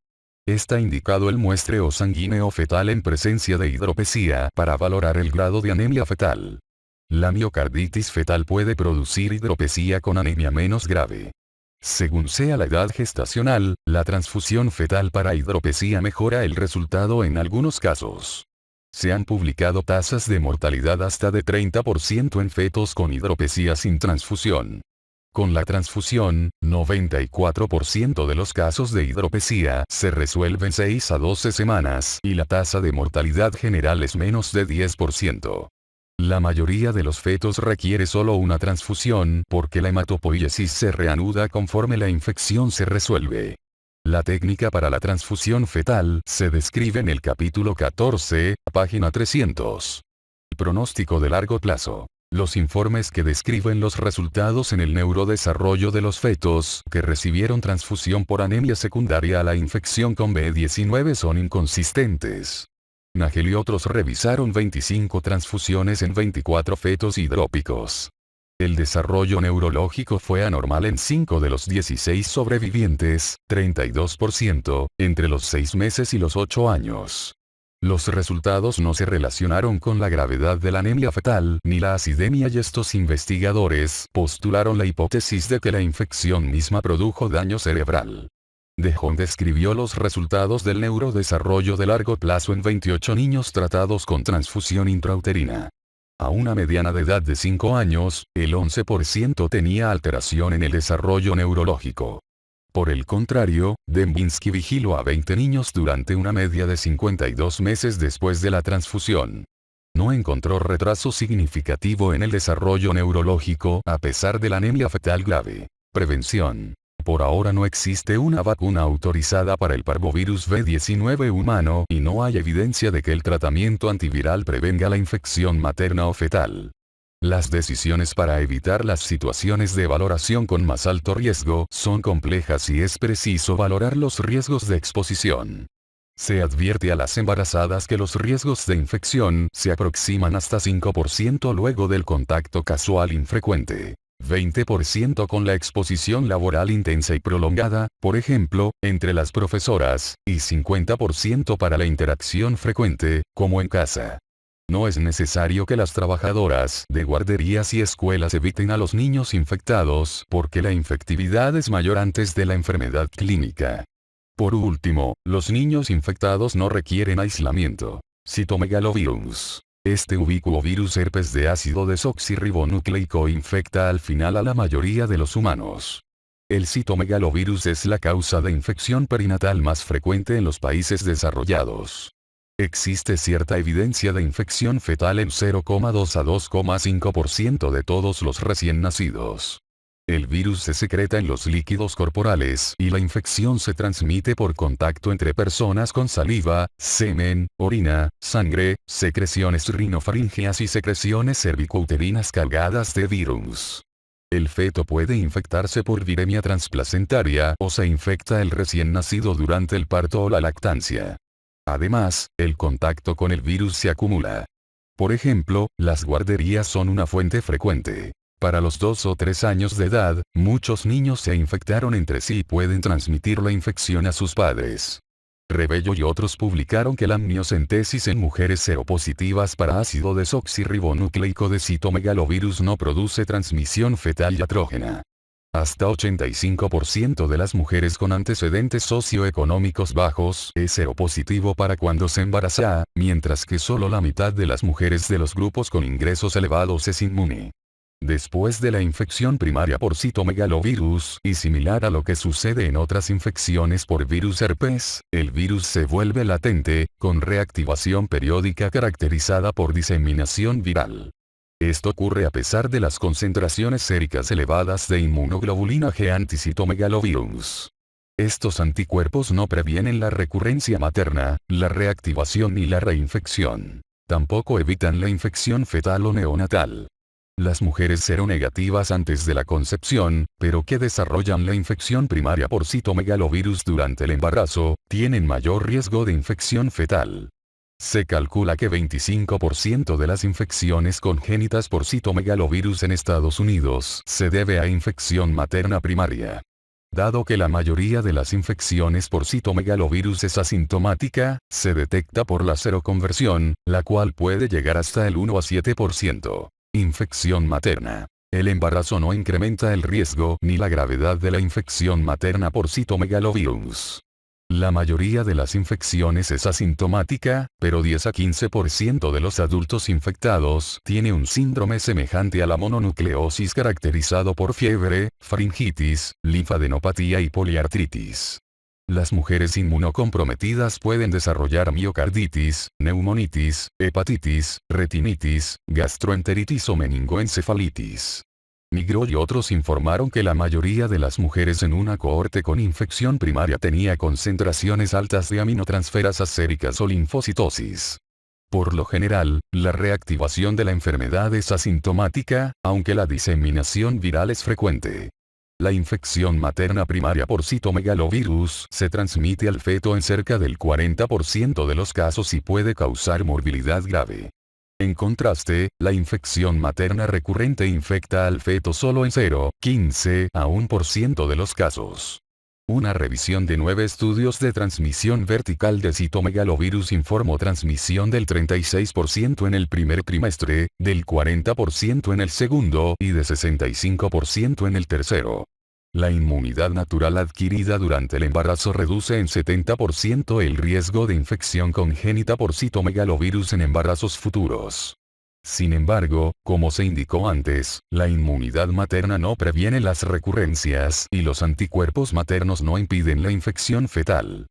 Está indicado el muestreo sanguíneo fetal en presencia de hidropesía para valorar el grado de anemia fetal. La miocarditis fetal puede producir hidropesía con anemia menos grave. Según sea la edad gestacional, la transfusión fetal para hidropesía mejora el resultado en algunos casos. Se han publicado tasas de mortalidad hasta de 30% en fetos con hidropesía sin transfusión. Con la transfusión, 94% de los casos de hidropesía se resuelven 6 a 12 semanas y la tasa de mortalidad general es menos de 10%. La mayoría de los fetos requiere solo una transfusión porque la hematopoiesis se reanuda conforme la infección se resuelve. La técnica para la transfusión fetal se describe en el capítulo 14, página 300. El pronóstico de largo plazo. Los informes que describen los resultados en el neurodesarrollo de los fetos que recibieron transfusión por anemia secundaria a la infección con B19 son inconsistentes. Nagel y otros revisaron 25 transfusiones en 24 fetos hidrópicos. El desarrollo neurológico fue anormal en 5 de los 16 sobrevivientes, 32%, entre los 6 meses y los 8 años. Los resultados no se relacionaron con la gravedad de la anemia fetal ni la acidemia y estos investigadores postularon la hipótesis de que la infección misma produjo daño cerebral. De Jong describió los resultados del neurodesarrollo de largo plazo en 28 niños tratados con transfusión intrauterina. A una mediana de edad de 5 años, el 11% tenía alteración en el desarrollo neurológico. Por el contrario, Dembinski vigiló a 20 niños durante una media de 52 meses después de la transfusión. No encontró retraso significativo en el desarrollo neurológico a pesar de la anemia fetal grave. Prevención. Por ahora no existe una vacuna autorizada para el parvovirus B19 humano y no hay evidencia de que el tratamiento antiviral prevenga la infección materna o fetal. Las decisiones para evitar las situaciones de valoración con más alto riesgo son complejas y es preciso valorar los riesgos de exposición. Se advierte a las embarazadas que los riesgos de infección se aproximan hasta 5% luego del contacto casual infrecuente. 20% con la exposición laboral intensa y prolongada, por ejemplo, entre las profesoras, y 50% para la interacción frecuente, como en casa. No es necesario que las trabajadoras de guarderías y escuelas eviten a los niños infectados porque la infectividad es mayor antes de la enfermedad clínica. Por último, los niños infectados no requieren aislamiento. Citomegalovirus. Este ubicuo virus herpes de ácido desoxirribonucleico infecta al final a la mayoría de los humanos. El citomegalovirus es la causa de infección perinatal más frecuente en los países desarrollados. Existe cierta evidencia de infección fetal en 0,2 a 2,5% de todos los recién nacidos. El virus se secreta en los líquidos corporales y la infección se transmite por contacto entre personas con saliva, semen, orina, sangre, secreciones rinofaringeas y secreciones cervicouterinas cargadas de virus. El feto puede infectarse por viremia transplacentaria o se infecta el recién nacido durante el parto o la lactancia. Además, el contacto con el virus se acumula. Por ejemplo, las guarderías son una fuente frecuente. Para los 2 o 3 años de edad, muchos niños se infectaron entre sí y pueden transmitir la infección a sus padres. Rebello y otros publicaron que la amniocentesis en mujeres seropositivas para ácido desoxirribonucleico de citomegalovirus no produce transmisión fetal iatrógena. Hasta 85% de las mujeres con antecedentes socioeconómicos bajos es seropositivo para cuando se embaraza, mientras que solo la mitad de las mujeres de los grupos con ingresos elevados es inmune. Después de la infección primaria por citomegalovirus, y similar a lo que sucede en otras infecciones por virus herpes, el virus se vuelve latente, con reactivación periódica caracterizada por diseminación viral. Esto ocurre a pesar de las concentraciones séricas elevadas de inmunoglobulina G anti-citomegalovirus. Estos anticuerpos no previenen la recurrencia materna, la reactivación ni la reinfección. Tampoco evitan la infección fetal o neonatal. Las mujeres seronegativas antes de la concepción, pero que desarrollan la infección primaria por citomegalovirus durante el embarazo, tienen mayor riesgo de infección fetal. Se calcula que 25% de las infecciones congénitas por citomegalovirus en Estados Unidos se debe a infección materna primaria. Dado que la mayoría de las infecciones por citomegalovirus es asintomática, se detecta por la seroconversión, la cual puede llegar hasta el 1 a 7%. Infección materna. El embarazo no incrementa el riesgo ni la gravedad de la infección materna por citomegalovirus. La mayoría de las infecciones es asintomática, pero 10 a 15% de los adultos infectados tiene un síndrome semejante a la mononucleosis caracterizado por fiebre, faringitis, linfadenopatía y poliartritis. Las mujeres inmunocomprometidas pueden desarrollar miocarditis, neumonitis, hepatitis, retinitis, gastroenteritis o meningoencefalitis. Migro y otros informaron que la mayoría de las mujeres en una cohorte con infección primaria tenía concentraciones altas de aminotransferasas séricas o linfocitosis. Por lo general, la reactivación de la enfermedad es asintomática, aunque la diseminación viral es frecuente. La infección materna primaria por citomegalovirus se transmite al feto en cerca del 40% de los casos y puede causar morbilidad grave. En contraste, la infección materna recurrente infecta al feto solo en 0,15 a 1% de los casos. Una revisión de 9 estudios de transmisión vertical de citomegalovirus informó transmisión del 36% en el primer trimestre, del 40% en el segundo y de 65% en el tercero. La inmunidad natural adquirida durante el embarazo reduce en 70% el riesgo de infección congénita por citomegalovirus en embarazos futuros. Sin embargo, como se indicó antes, la inmunidad materna no previene las recurrencias y los anticuerpos maternos no impiden la infección fetal.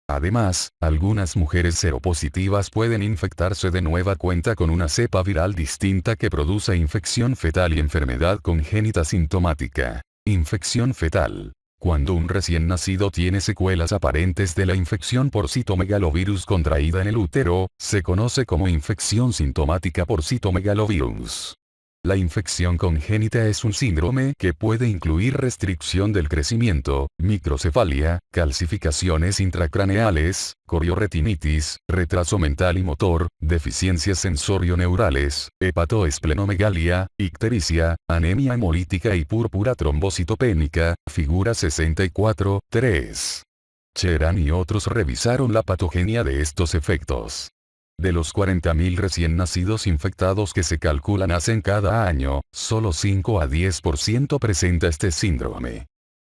Además, algunas mujeres seropositivas pueden infectarse de nueva cuenta con una cepa viral distinta que produce infección fetal y enfermedad congénita sintomática. Infección fetal. Cuando un recién nacido tiene secuelas aparentes de la infección por citomegalovirus contraída en el útero, se conoce como infección sintomática por citomegalovirus. La infección congénita es un síndrome que puede incluir restricción del crecimiento, microcefalia, calcificaciones intracraneales, corioretinitis, retraso mental y motor, deficiencias sensorio-neurales, hepatoesplenomegalia, ictericia, anemia hemolítica y púrpura trombocitopénica, figura 64.3. Cheran y otros revisaron la patogenia de estos efectos. De los 40.000 recién nacidos infectados que se calcula nacen cada año, solo 5 a 10% presenta este síndrome.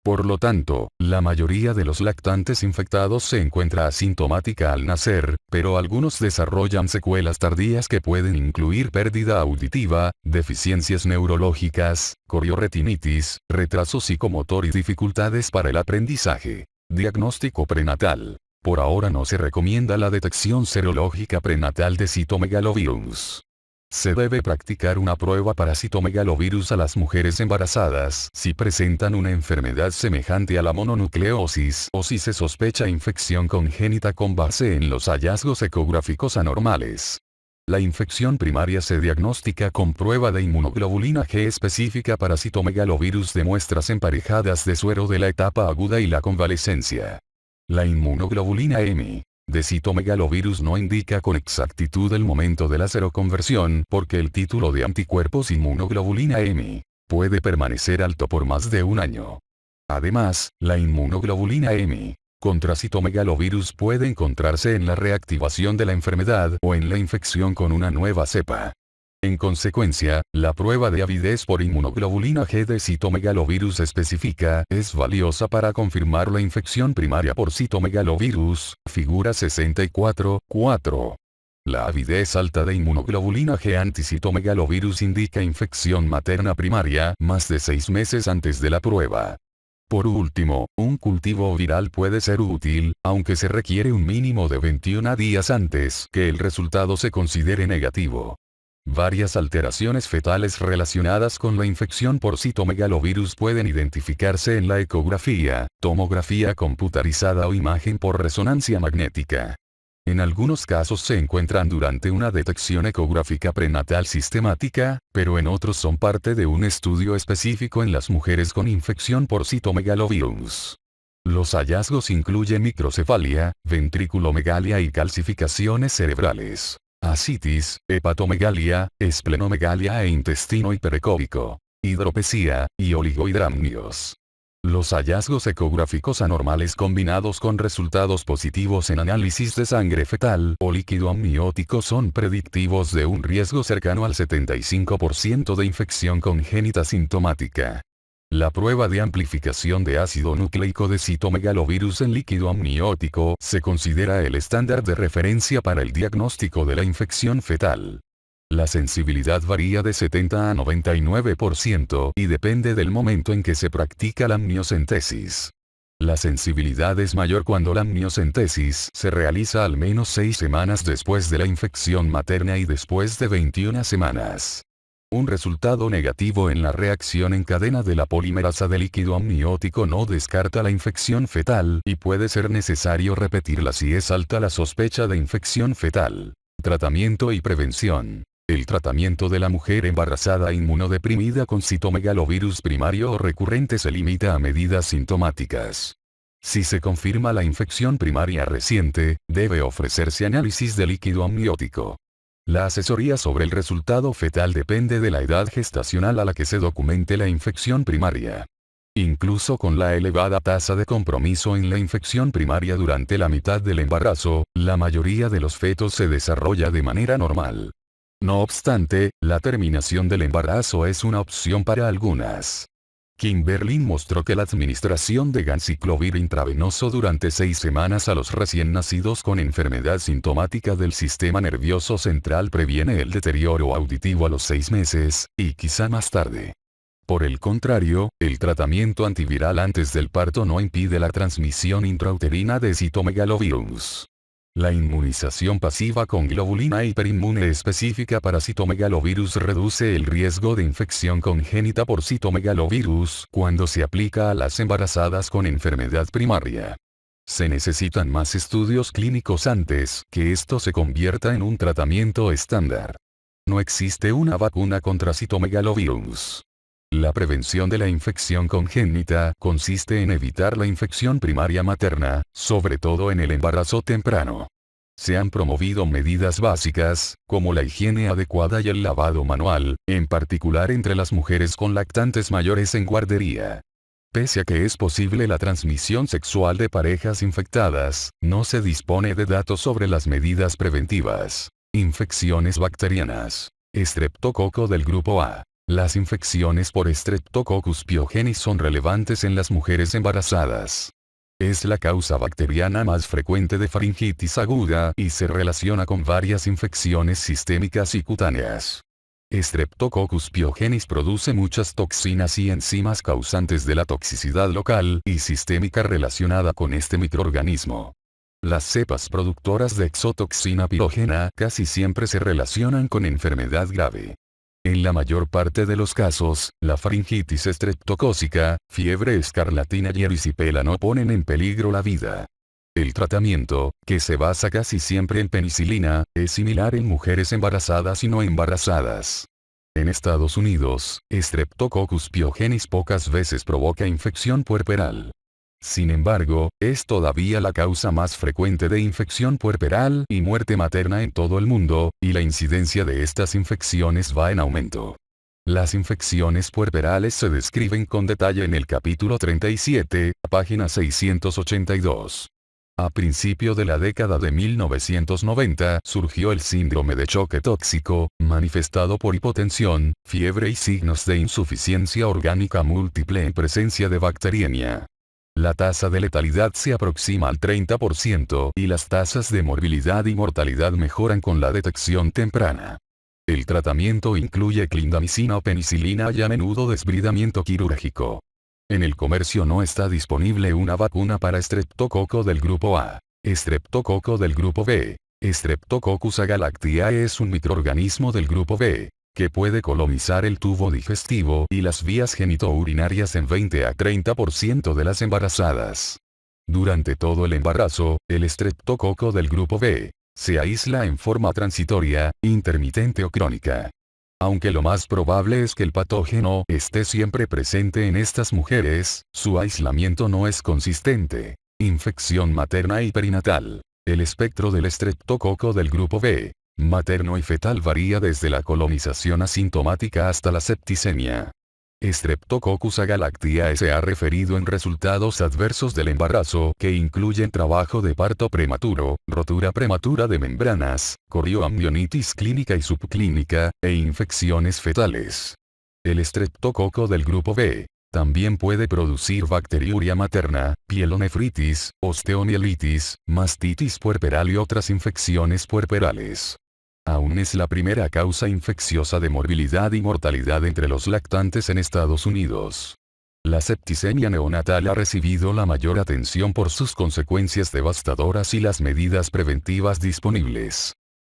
Por lo tanto, la mayoría de los lactantes infectados se encuentra asintomática al nacer, pero algunos desarrollan secuelas tardías que pueden incluir pérdida auditiva, deficiencias neurológicas, corioretinitis, retraso psicomotor y dificultades para el aprendizaje. Diagnóstico prenatal. Por ahora no se recomienda la detección serológica prenatal de citomegalovirus. Se debe practicar una prueba para citomegalovirus a las mujeres embarazadas si presentan una enfermedad semejante a la mononucleosis o si se sospecha infección congénita con base en los hallazgos ecográficos anormales. La infección primaria se diagnostica con prueba de inmunoglobulina G específica para citomegalovirus de muestras emparejadas de suero de la etapa aguda y la convalescencia. La inmunoglobulina M de citomegalovirus no indica con exactitud el momento de la seroconversión porque el título de anticuerpos inmunoglobulina M puede permanecer alto por más de un año. Además, la inmunoglobulina M contra citomegalovirus puede encontrarse en la reactivación de la enfermedad o en la infección con una nueva cepa. En consecuencia, la prueba de avidez por inmunoglobulina G de citomegalovirus específica es valiosa para confirmar la infección primaria por citomegalovirus, figura 64.4. La avidez alta de inmunoglobulina G anti-citomegalovirus indica infección materna primaria más de 6 meses antes de la prueba. Por último, un cultivo viral puede ser útil, aunque se requiere un mínimo de 21 días antes que el resultado se considere negativo. Varias alteraciones fetales relacionadas con la infección por citomegalovirus pueden identificarse en la ecografía, tomografía computarizada o imagen por resonancia magnética. En algunos casos se encuentran durante una detección ecográfica prenatal sistemática, pero en otros son parte de un estudio específico en las mujeres con infección por citomegalovirus. Los hallazgos incluyen microcefalia, ventriculomegalia y calcificaciones cerebrales, ascitis, hepatomegalia, esplenomegalia e intestino hiperecóbico, hidropesía, y oligohidramnios. Los hallazgos ecográficos anormales combinados con resultados positivos en análisis de sangre fetal o líquido amniótico son predictivos de un riesgo cercano al 75% de infección congénita sintomática. La prueba de amplificación de ácido nucleico de citomegalovirus en líquido amniótico se considera el estándar de referencia para el diagnóstico de la infección fetal. La sensibilidad varía de 70 a 99% y depende del momento en que se practica la amniocentesis. La sensibilidad es mayor cuando la amniocentesis se realiza al menos 6 semanas después de la infección materna y después de 21 semanas. Un resultado negativo en la reacción en cadena de la polimerasa del líquido amniótico no descarta la infección fetal y puede ser necesario repetirla si es alta la sospecha de infección fetal. Tratamiento y prevención. El tratamiento de la mujer embarazada inmunodeprimida con citomegalovirus primario o recurrente se limita a medidas sintomáticas. Si se confirma la infección primaria reciente, debe ofrecerse análisis de líquido amniótico. La asesoría sobre el resultado fetal depende de la edad gestacional a la que se documente la infección primaria. Incluso con la elevada tasa de compromiso en la infección primaria durante la mitad del embarazo, la mayoría de los fetos se desarrolla de manera normal. No obstante, la terminación del embarazo es una opción para algunas. Kimberlin mostró que la administración de ganciclovir intravenoso durante 6 semanas a los recién nacidos con enfermedad sintomática del sistema nervioso central previene el deterioro auditivo a los 6 meses, y quizá más tarde. Por el contrario, el tratamiento antiviral antes del parto no impide la transmisión intrauterina de citomegalovirus. La inmunización pasiva con globulina hiperinmune específica para citomegalovirus reduce el riesgo de infección congénita por citomegalovirus cuando se aplica a las embarazadas con enfermedad primaria. Se necesitan más estudios clínicos antes que esto se convierta en un tratamiento estándar. No existe una vacuna contra citomegalovirus. La prevención de la infección congénita consiste en evitar la infección primaria materna, sobre todo en el embarazo temprano. Se han promovido medidas básicas, como la higiene adecuada y el lavado manual, en particular entre las mujeres con lactantes mayores en guardería. Pese a que es posible la transmisión sexual de parejas infectadas, no se dispone de datos sobre las medidas preventivas. Infecciones bacterianas. Estreptococo del grupo A. Las infecciones por Streptococcus pyogenes son relevantes en las mujeres embarazadas. Es la causa bacteriana más frecuente de faringitis aguda y se relaciona con varias infecciones sistémicas y cutáneas. Streptococcus pyogenes produce muchas toxinas y enzimas causantes de la toxicidad local y sistémica relacionada con este microorganismo. Las cepas productoras de exotoxina pirógena casi siempre se relacionan con enfermedad grave. En la mayor parte de los casos, la faringitis estreptocócica, fiebre escarlatina y erisipela no ponen en peligro la vida. El tratamiento, que se basa casi siempre en penicilina, es similar en mujeres embarazadas y no embarazadas. En Estados Unidos, Streptococcus pyogenes pocas veces provoca infección puerperal. Sin embargo, es todavía la causa más frecuente de infección puerperal y muerte materna en todo el mundo, y la incidencia de estas infecciones va en aumento. Las infecciones puerperales se describen con detalle en el capítulo 37, página 682. A principio de la década de 1990 surgió el síndrome de choque tóxico, manifestado por hipotensión, fiebre y signos de insuficiencia orgánica múltiple en presencia de bacteriemia. La tasa de letalidad se aproxima al 30% y las tasas de morbilidad y mortalidad mejoran con la detección temprana. El tratamiento incluye clindamicina o penicilina y a menudo desbridamiento quirúrgico. En el comercio no está disponible una vacuna para estreptococo del grupo A. Estreptococo del grupo B. Streptococcus agalactiae es un microorganismo del grupo B, que puede colonizar el tubo digestivo y las vías genitourinarias en 20 a 30% de las embarazadas. Durante todo el embarazo, el estreptococo del grupo B se aísla en forma transitoria, intermitente o crónica. Aunque lo más probable es que el patógeno esté siempre presente en estas mujeres, su aislamiento no es consistente. Infección materna y perinatal. El espectro del estreptococo del grupo B, materno y fetal varía desde la colonización asintomática hasta la septicemia. Streptococcus agalactiae se ha referido en resultados adversos del embarazo que incluyen trabajo de parto prematuro, rotura prematura de membranas, corioamnionitis clínica y subclínica, e infecciones fetales. El estreptococo del grupo B también puede producir bacteriuria materna, pielonefritis, osteomielitis, mastitis puerperal y otras infecciones puerperales. Aún es la primera causa infecciosa de morbilidad y mortalidad entre los lactantes en Estados Unidos. La septicemia neonatal ha recibido la mayor atención por sus consecuencias devastadoras y las medidas preventivas disponibles.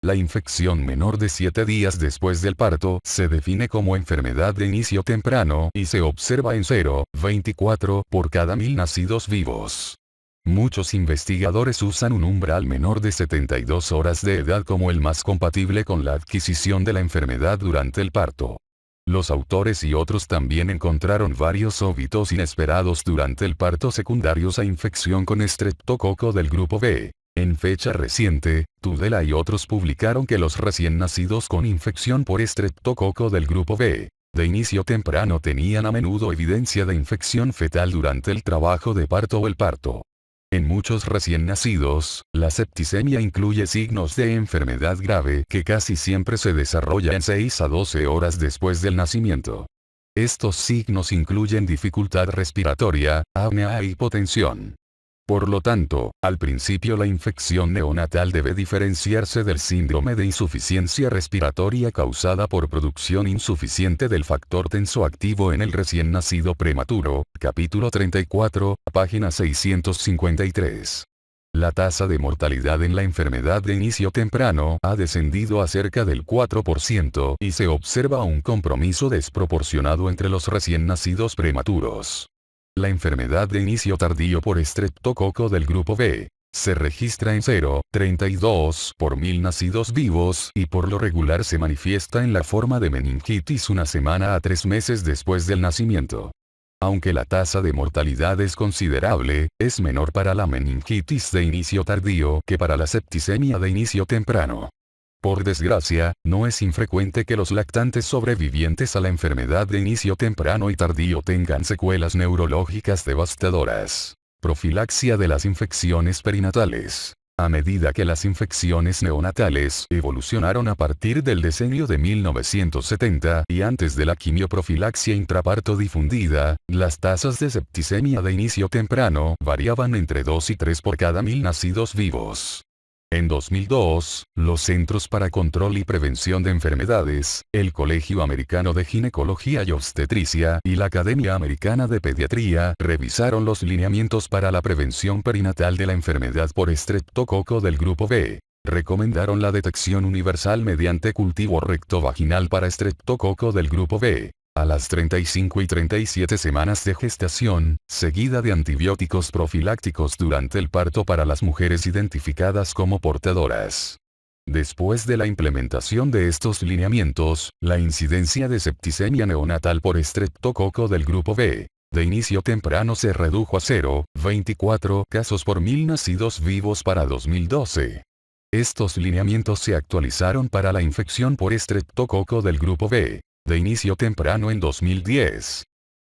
La infección menor de 7 días después del parto se define como enfermedad de inicio temprano y se observa en 0,24 por cada 1000 nacidos vivos. Muchos investigadores usan un umbral menor de 72 horas de edad como el más compatible con la adquisición de la enfermedad durante el parto. Los autores y otros también encontraron varios óbitos inesperados durante el parto secundarios a infección con estreptococo del grupo B. En fecha reciente, Tudela y otros publicaron que los recién nacidos con infección por estreptococo del grupo B, de inicio temprano tenían a menudo evidencia de infección fetal durante el trabajo de parto o el parto. En muchos recién nacidos, la septicemia incluye signos de enfermedad grave que casi siempre se desarrolla en 6 a 12 horas después del nacimiento. Estos signos incluyen dificultad respiratoria, apnea e hipotensión. Por lo tanto, al principio la infección neonatal debe diferenciarse del síndrome de insuficiencia respiratoria causada por producción insuficiente del factor tensoactivo en el recién nacido prematuro, capítulo 34, página 653. La tasa de mortalidad en la enfermedad de inicio temprano ha descendido a cerca del 4% y se observa un compromiso desproporcionado entre los recién nacidos prematuros. La enfermedad de inicio tardío por estreptococo del grupo B se registra en 0,32 por 1000 nacidos vivos y por lo regular se manifiesta en la forma de meningitis 1 semana a 3 meses después del nacimiento. Aunque la tasa de mortalidad es considerable, es menor para la meningitis de inicio tardío que para la septicemia de inicio temprano. Por desgracia, no es infrecuente que los lactantes sobrevivientes a la enfermedad de inicio temprano y tardío tengan secuelas neurológicas devastadoras. Profilaxia de las infecciones perinatales. A medida que las infecciones neonatales evolucionaron a partir del decenio de 1970 y antes de la quimioprofilaxia intraparto difundida, las tasas de septicemia de inicio temprano variaban entre 2 y 3 por cada 1000 nacidos vivos. En 2002, los Centros para Control y Prevención de Enfermedades, el Colegio Americano de Ginecología y Obstetricia y la Academia Americana de Pediatría revisaron los lineamientos para la prevención perinatal de la enfermedad por estreptococo del grupo B. Recomendaron la detección universal mediante cultivo rectovaginal para estreptococo del grupo B a las 35 y 37 semanas de gestación, seguida de antibióticos profilácticos durante el parto para las mujeres identificadas como portadoras. Después de la implementación de estos lineamientos, la incidencia de septicemia neonatal por estreptococo del grupo B, de inicio temprano se redujo a 0,24 casos por 1000 nacidos vivos para 2012. Estos lineamientos se actualizaron para la infección por estreptococo del grupo B, de inicio temprano en 2010.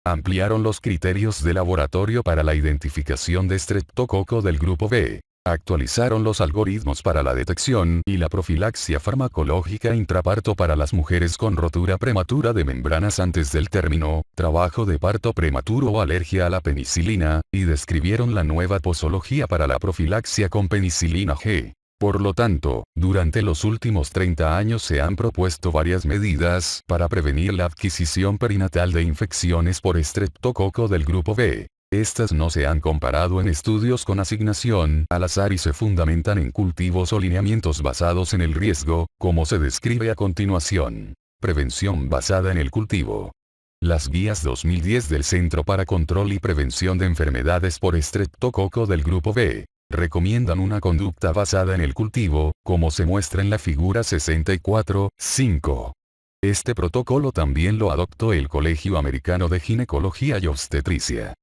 Ampliaron los criterios de laboratorio para la identificación de estreptococo del grupo B. Actualizaron los algoritmos para la detección y la profilaxia farmacológica intraparto para las mujeres con rotura prematura de membranas antes del término, trabajo de parto prematuro o alergia a la penicilina, y describieron la nueva posología para la profilaxia con penicilina G. Por lo tanto, durante los últimos 30 años se han propuesto varias medidas para prevenir la adquisición perinatal de infecciones por estreptococo del grupo B. Estas no se han comparado en estudios con asignación al azar y se fundamentan en cultivos o lineamientos basados en el riesgo, como se describe a continuación. Prevención basada en el cultivo. Las guías 2010 del Centro para Control y Prevención de Enfermedades por estreptococo del grupo B recomiendan una conducta basada en el cultivo, como se muestra en la figura 64.5. Este protocolo también lo adoptó el Colegio Americano de Ginecología y Obstetricia.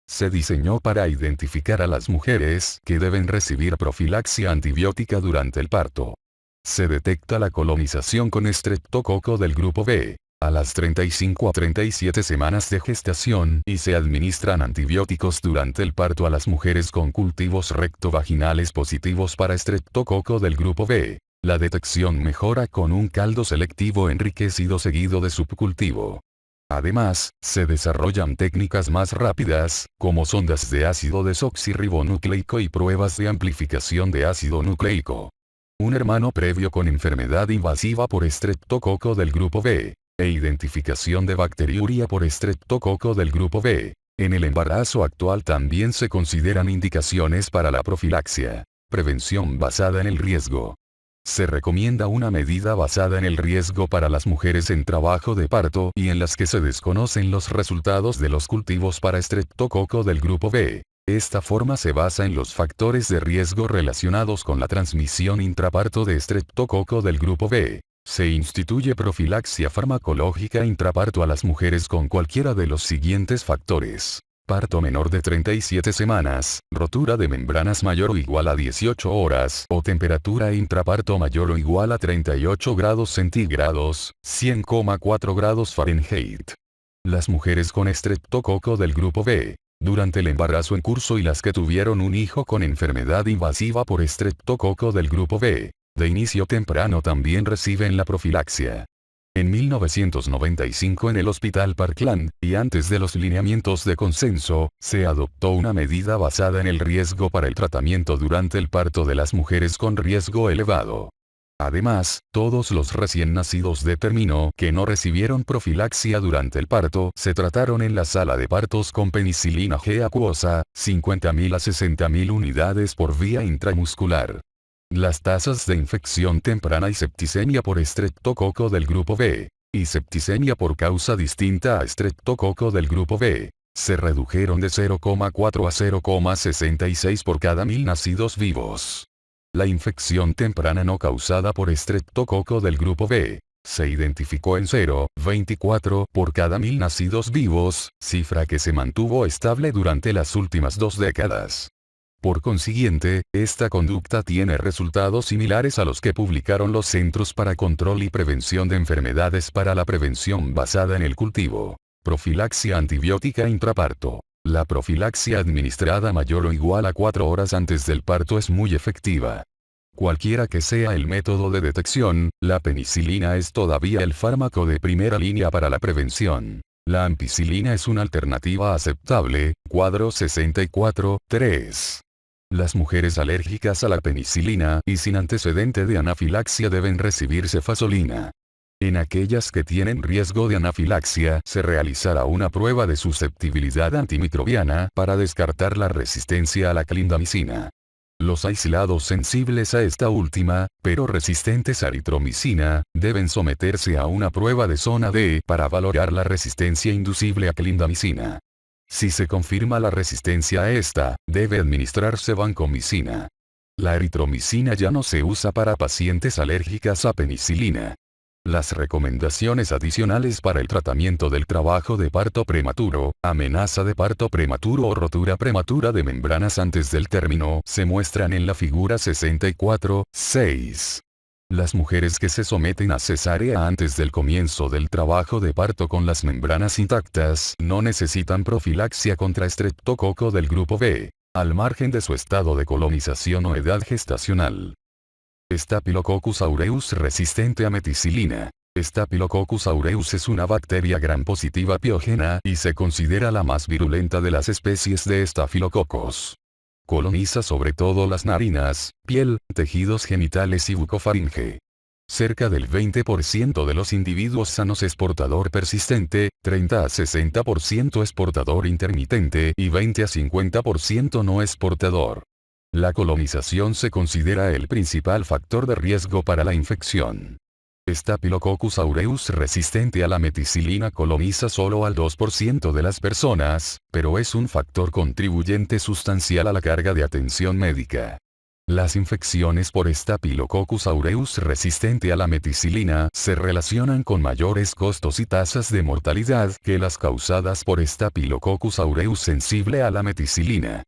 Se diseñó para identificar a las mujeres que deben recibir profilaxia antibiótica durante el parto. Se detecta la colonización con estreptococo del grupo B a las 35 a 37 semanas de gestación y se administran antibióticos durante el parto a las mujeres con cultivos rectovaginales positivos para estreptococo del grupo B. La detección mejora con un caldo selectivo enriquecido seguido de subcultivo. Además, se desarrollan técnicas más rápidas, como sondas de ácido desoxirribonucleico y pruebas de amplificación de ácido nucleico. Un hermano previo con enfermedad invasiva por estreptococo del grupo B, e identificación de bacteriuria por estreptococo del grupo B, En el embarazo actual también se consideran indicaciones para la profilaxia. Prevención basada en el riesgo. Se recomienda una medida basada en el riesgo para las mujeres en trabajo de parto y en las que se desconocen los resultados de los cultivos para estreptococo del grupo B. Esta forma se basa en los factores de riesgo relacionados con la transmisión intraparto de estreptococo del grupo B. Se instituye profilaxia farmacológica intraparto a las mujeres con cualquiera de los siguientes factores. Parto menor de 37 semanas, rotura de membranas mayor o igual a 18 horas, o temperatura intraparto mayor o igual a 38 grados centígrados, 100,4 grados Fahrenheit. Las mujeres con estreptococo del grupo B, durante el embarazo en curso y las que tuvieron un hijo con enfermedad invasiva por estreptococo del grupo B, de inicio temprano también reciben la profilaxia. En 1995 en el Hospital Parkland, y antes de los lineamientos de consenso, se adoptó una medida basada en el riesgo para el tratamiento durante el parto de las mujeres con riesgo elevado. Además, todos los recién nacidos de término que no recibieron profilaxia durante el parto se trataron en la sala de partos con penicilina G acuosa, 50.000 a 60.000 unidades por vía intramuscular. Las tasas de infección temprana y septicemia por estreptococo del grupo B, y septicemia por causa distinta a estreptococo del grupo B, se redujeron de 0,4 a 0,66 por cada 1000 nacidos vivos. La infección temprana no causada por estreptococo del grupo B, se identificó en 0,24 por cada 1000 nacidos vivos, cifra que se mantuvo estable durante las últimas 2 décadas. Por consiguiente, esta conducta tiene resultados similares a los que publicaron los Centros para Control y Prevención de Enfermedades para la prevención basada en el cultivo. Profilaxia antibiótica intraparto. La profilaxia administrada mayor o igual a 4 horas antes del parto es muy efectiva. Cualquiera que sea el método de detección, la penicilina es todavía el fármaco de primera línea para la prevención. La ampicilina es una alternativa aceptable, cuadro 64.3. Las mujeres alérgicas a la penicilina y sin antecedente de anafilaxia deben recibir cefazolina. En aquellas que tienen riesgo de anafilaxia se realizará una prueba de susceptibilidad antimicrobiana para descartar la resistencia a la clindamicina. Los aislados sensibles a esta última, pero resistentes a eritromicina, deben someterse a una prueba de zona D para valorar la resistencia inducible a clindamicina. Si se confirma la resistencia a esta, debe administrarse vancomicina. La eritromicina ya no se usa para pacientes alérgicas a penicilina. Las recomendaciones adicionales para el tratamiento del trabajo de parto prematuro, amenaza de parto prematuro o rotura prematura de membranas antes del término se muestran en la figura 64.6. Las mujeres que se someten a cesárea antes del comienzo del trabajo de parto con las membranas intactas no necesitan profilaxia contra estreptococo del grupo B, al margen de su estado de colonización o edad gestacional. Staphylococcus aureus resistente a meticilina. Staphylococcus aureus es una bacteria gram positiva piógena y se considera la más virulenta de las especies de estafilococos. Coloniza sobre todo las narinas, piel, tejidos genitales y bucofaringe. Cerca del 20% de los individuos sanos es portador persistente, 30 a 60% es portador intermitente y 20 a 50% no es portador. La colonización se considera el principal factor de riesgo para la infección. Staphylococcus aureus resistente a la meticilina coloniza solo al 2% de las personas, pero es un factor contribuyente sustancial a la carga de atención médica. Las infecciones por Staphylococcus aureus resistente a la meticilina se relacionan con mayores costos y tasas de mortalidad que las causadas por Staphylococcus aureus sensible a la meticilina.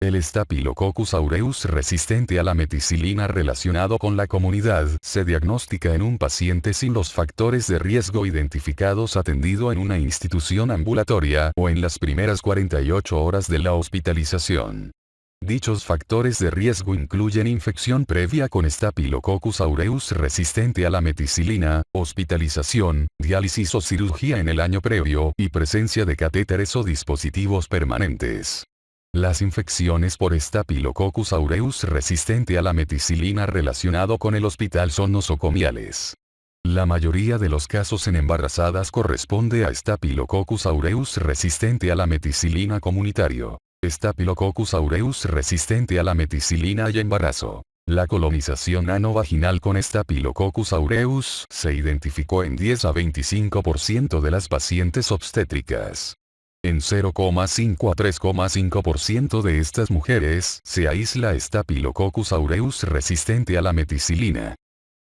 El Staphylococcus aureus resistente a la meticilina relacionado con la comunidad se diagnostica en un paciente sin los factores de riesgo identificados atendido en una institución ambulatoria o en las primeras 48 horas de la hospitalización. Dichos factores de riesgo incluyen infección previa con Staphylococcus aureus resistente a la meticilina, hospitalización, diálisis o cirugía en el año previo y presencia de catéteres o dispositivos permanentes. Las infecciones por Staphylococcus aureus resistente a la meticilina relacionado con el hospital son nosocomiales. La mayoría de los casos en embarazadas corresponde a Staphylococcus aureus resistente a la meticilina comunitario. Staphylococcus aureus resistente a la meticilina y embarazo. La colonización ano-vaginal con Staphylococcus aureus se identificó en 10 a 25% de las pacientes obstétricas. En 0,5 a 3,5% de estas mujeres se aísla Staphylococcus aureus resistente a la meticilina.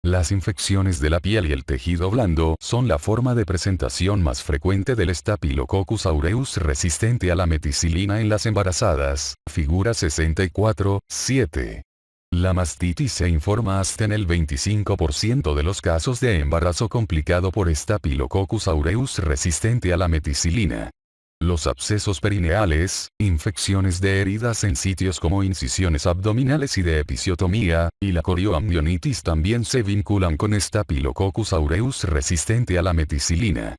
Las infecciones de la piel y el tejido blando son la forma de presentación más frecuente del Staphylococcus aureus resistente a la meticilina en las embarazadas, figura 64.7. La mastitis se informa hasta en el 25% de los casos de embarazo complicado por Staphylococcus aureus resistente a la meticilina. Los abscesos perineales, infecciones de heridas en sitios como incisiones abdominales y de episiotomía, y la corioamnionitis también se vinculan con Staphylococcus aureus resistente a la meticilina.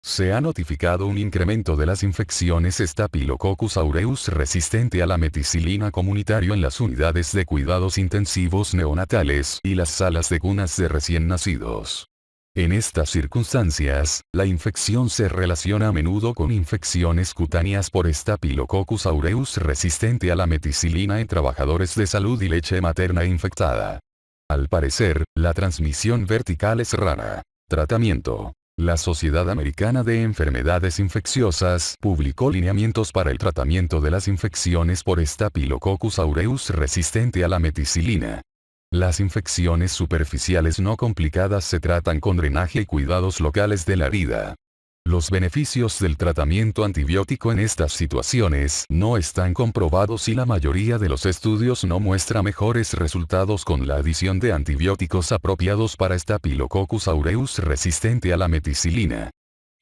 Se ha notificado un incremento de las infecciones Staphylococcus aureus resistente a la meticilina comunitario en las unidades de cuidados intensivos neonatales y las salas de cunas de recién nacidos. En estas circunstancias, la infección se relaciona a menudo con infecciones cutáneas por Staphylococcus aureus resistente a la meticilina en trabajadores de salud y leche materna infectada. Al parecer, la transmisión vertical es rara. Tratamiento. La Sociedad Americana de Enfermedades Infecciosas publicó lineamientos para el tratamiento de las infecciones por Staphylococcus aureus resistente a la meticilina. Las infecciones superficiales no complicadas se tratan con drenaje y cuidados locales de la herida. Los beneficios del tratamiento antibiótico en estas situaciones no están comprobados y la mayoría de los estudios no muestra mejores resultados con la adición de antibióticos apropiados para Staphylococcus aureus resistente a la meticilina.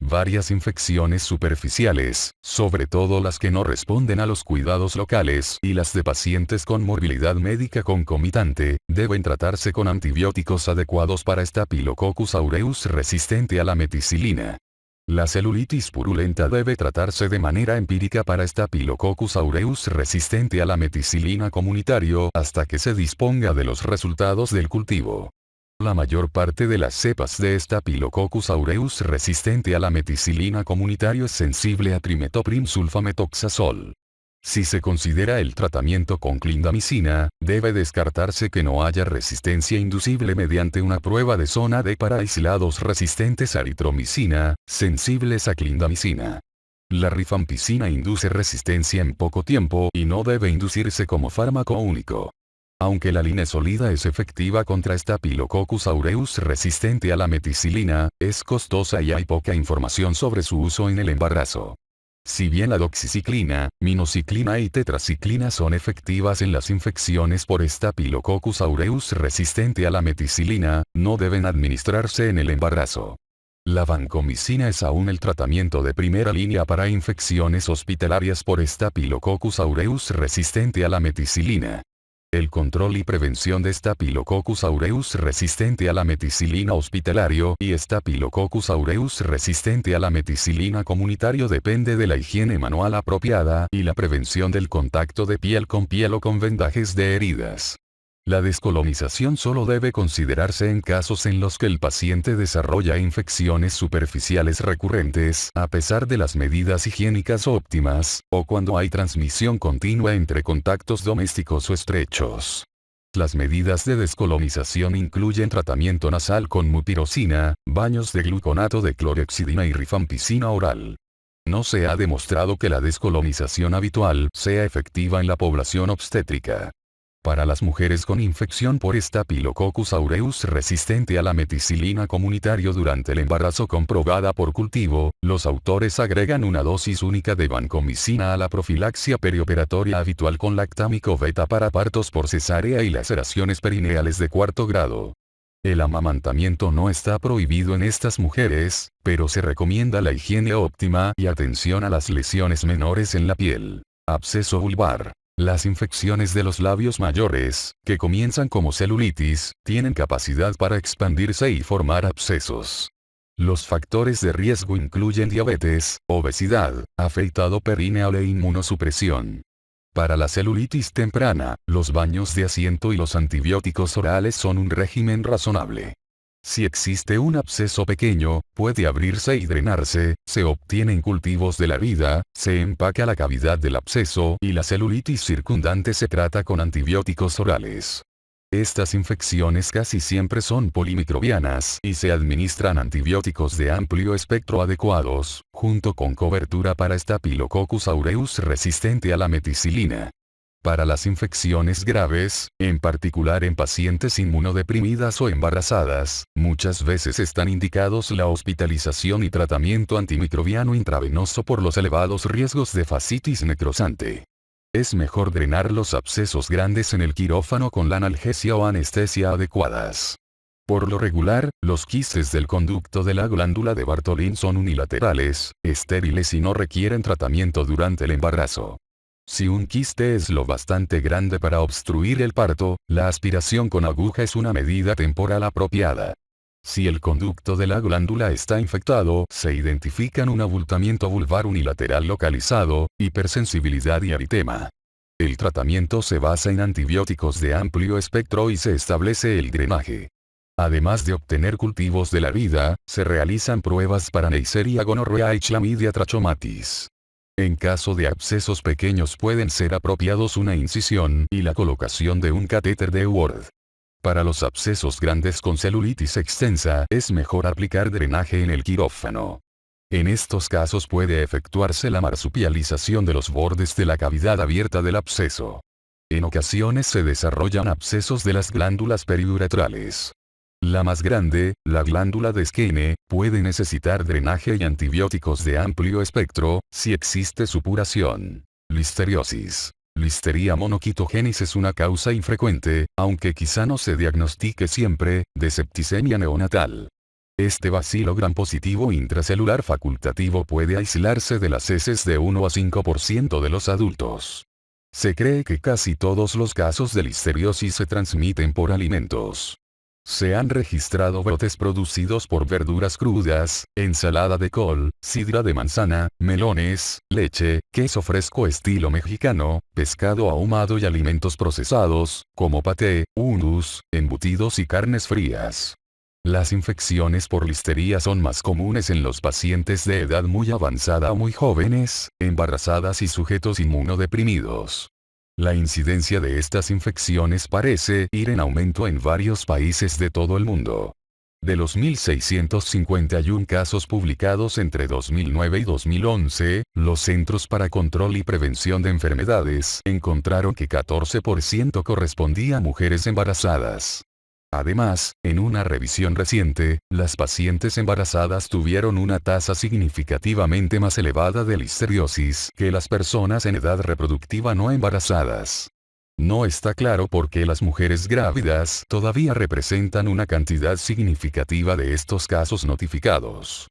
Varias infecciones superficiales, sobre todo las que no responden a los cuidados locales y las de pacientes con morbilidad médica concomitante, deben tratarse con antibióticos adecuados para Staphylococcus aureus resistente a la meticilina. La celulitis purulenta debe tratarse de manera empírica para Staphylococcus aureus resistente a la meticilina comunitario hasta que se disponga de los resultados del cultivo. La mayor parte de las cepas de Staphylococcus aureus resistente a la meticilina comunitario es sensible a trimetoprim sulfametoxazol. Si se considera el tratamiento con clindamicina, debe descartarse que no haya resistencia inducible mediante una prueba de zona D para aislados resistentes a eritromicina, sensibles a clindamicina. La rifampicina induce resistencia en poco tiempo y no debe inducirse como fármaco único. Aunque la linezolida es efectiva contra Staphylococcus aureus resistente a la meticilina, es costosa y hay poca información sobre su uso en el embarazo. Si bien la doxiciclina, minociclina y tetraciclina son efectivas en las infecciones por Staphylococcus aureus resistente a la meticilina, no deben administrarse en el embarazo. La vancomicina es aún el tratamiento de primera línea para infecciones hospitalarias por Staphylococcus aureus resistente a la meticilina. El control y prevención de Staphylococcus aureus resistente a la meticilina hospitalario y Staphylococcus aureus resistente a la meticilina comunitario depende de la higiene manual apropiada y la prevención del contacto de piel con piel o con vendajes de heridas. La descolonización solo debe considerarse en casos en los que el paciente desarrolla infecciones superficiales recurrentes a pesar de las medidas higiénicas óptimas, o cuando hay transmisión continua entre contactos domésticos o estrechos. Las medidas de descolonización incluyen tratamiento nasal con mupirocina, baños de gluconato de clorhexidina y rifampicina oral. No se ha demostrado que la descolonización habitual sea efectiva en la población obstétrica. Para las mujeres con infección por Staphylococcus aureus resistente a la meticilina comunitario durante el embarazo comprobada por cultivo, los autores agregan una dosis única de vancomicina a la profilaxia perioperatoria habitual con lactámico beta para partos por cesárea y laceraciones perineales de cuarto grado. El amamantamiento no está prohibido en estas mujeres, pero se recomienda la higiene óptima y atención a las lesiones menores en la piel. Absceso vulvar. Las infecciones de los labios mayores, que comienzan como celulitis, tienen capacidad para expandirse y formar abscesos. Los factores de riesgo incluyen diabetes, obesidad, afeitado perineal e inmunosupresión. Para la celulitis temprana, los baños de asiento y los antibióticos orales son un régimen razonable. Si existe un absceso pequeño, puede abrirse y drenarse, se obtienen cultivos de la vida, se empaca la cavidad del absceso y la celulitis circundante se trata con antibióticos orales. Estas infecciones casi siempre son polimicrobianas y se administran antibióticos de amplio espectro adecuados, junto con cobertura para Staphylococcus aureus resistente a la meticilina. Para las infecciones graves, en particular en pacientes inmunodeprimidas o embarazadas, muchas veces están indicados la hospitalización y tratamiento antimicrobiano intravenoso por los elevados riesgos de fascitis necrosante. Es mejor drenar los abscesos grandes en el quirófano con la analgesia o anestesia adecuadas. Por lo regular, los quistes del conducto de la glándula de Bartholin son unilaterales, estériles y no requieren tratamiento durante el embarazo. Si un quiste es lo bastante grande para obstruir el parto, la aspiración con aguja es una medida temporal apropiada. Si el conducto de la glándula está infectado, se identifican un abultamiento vulvar unilateral localizado, hipersensibilidad y eritema. El tratamiento se basa en antibióticos de amplio espectro y se establece el drenaje. Además de obtener cultivos de la vida, se realizan pruebas para Neisseria gonorrhea y Chlamydia trachomatis. En caso de abscesos pequeños pueden ser apropiados una incisión y la colocación de un catéter de Ward. Para los abscesos grandes con celulitis extensa es mejor aplicar drenaje en el quirófano. En estos casos puede efectuarse la marsupialización de los bordes de la cavidad abierta del absceso. En ocasiones se desarrollan abscesos de las glándulas periuretrales. La más grande, la glándula de Skene, puede necesitar drenaje y antibióticos de amplio espectro, si existe supuración. Listeriosis. Listeria monocytogenes es una causa infrecuente, aunque quizá no se diagnostique siempre, de septicemia neonatal. Este bacilo gram positivo intracelular facultativo puede aislarse de las heces de 1 a 5% de los adultos. Se cree que casi todos los casos de listeriosis se transmiten por alimentos. Se han registrado brotes producidos por verduras crudas, ensalada de col, sidra de manzana, melones, leche, queso fresco estilo mexicano, pescado ahumado y alimentos procesados, como paté, hummus, embutidos y carnes frías. Las infecciones por listeria son más comunes en los pacientes de edad muy avanzada o muy jóvenes, embarazadas y sujetos inmunodeprimidos. La incidencia de estas infecciones parece ir en aumento en varios países de todo el mundo. De los 1.651 casos publicados entre 2009 y 2011, los Centros para Control y Prevención de Enfermedades encontraron que 14% correspondía a mujeres embarazadas. Además, en una revisión reciente, las pacientes embarazadas tuvieron una tasa significativamente más elevada de listeriosis que las personas en edad reproductiva no embarazadas. No está claro por qué las mujeres grávidas todavía representan una cantidad significativa de estos casos notificados.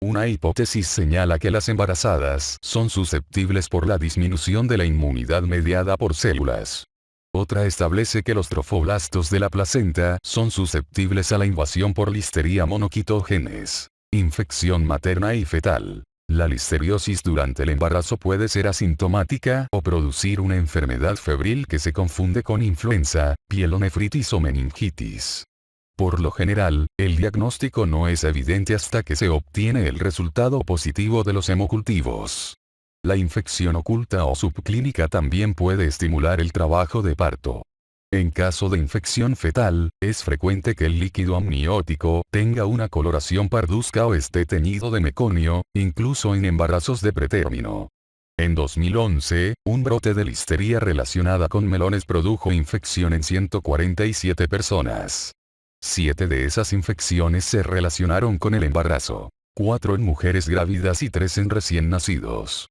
Una hipótesis señala que las embarazadas son susceptibles por la disminución de la inmunidad mediada por células. Otra establece que los trofoblastos de la placenta son susceptibles a la invasión por Listeria monocytogenes. Infección materna y fetal. La listeriosis durante el embarazo puede ser asintomática o producir una enfermedad febril que se confunde con influenza, pielonefritis o meningitis. Por lo general, el diagnóstico no es evidente hasta que se obtiene el resultado positivo de los hemocultivos. La infección oculta o subclínica también puede estimular el trabajo de parto. En caso de infección fetal, es frecuente que el líquido amniótico tenga una coloración parduzca o esté teñido de meconio, incluso en embarazos de pretérmino. En 2011, un brote de listeria relacionada con melones produjo infección en 147 personas. 7 de esas infecciones se relacionaron con el embarazo, 4 en mujeres grávidas y 3 en recién nacidos.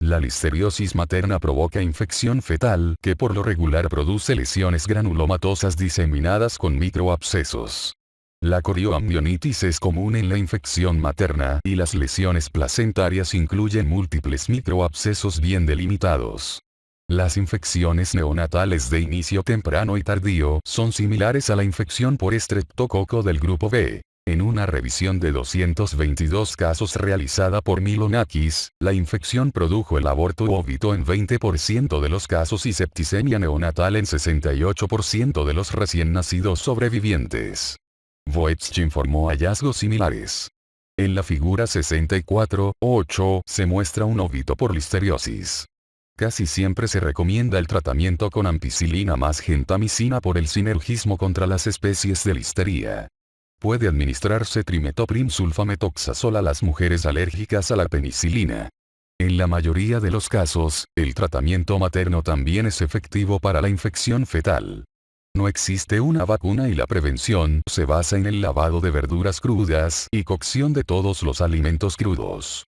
La listeriosis materna provoca infección fetal que por lo regular produce lesiones granulomatosas diseminadas con microabscesos. La corioamnionitis es común en la infección materna y las lesiones placentarias incluyen múltiples microabscesos bien delimitados. Las infecciones neonatales de inicio temprano y tardío son similares a la infección por estreptococo del grupo B. En una revisión de 222 casos realizada por Milonakis, la infección produjo el aborto óbito en 20% de los casos y septicemia neonatal en 68% de los recién nacidos sobrevivientes. Voetzsch informó hallazgos similares. En la figura 64.8 se muestra un óbito por listeriosis. Casi siempre se recomienda el tratamiento con ampicilina más gentamicina por el sinergismo contra las especies de listeria. Puede administrarse trimetoprim sulfametoxazol a las mujeres alérgicas a la penicilina. En la mayoría de los casos, el tratamiento materno también es efectivo para la infección fetal. No existe una vacuna y la prevención se basa en el lavado de verduras crudas y cocción de todos los alimentos crudos.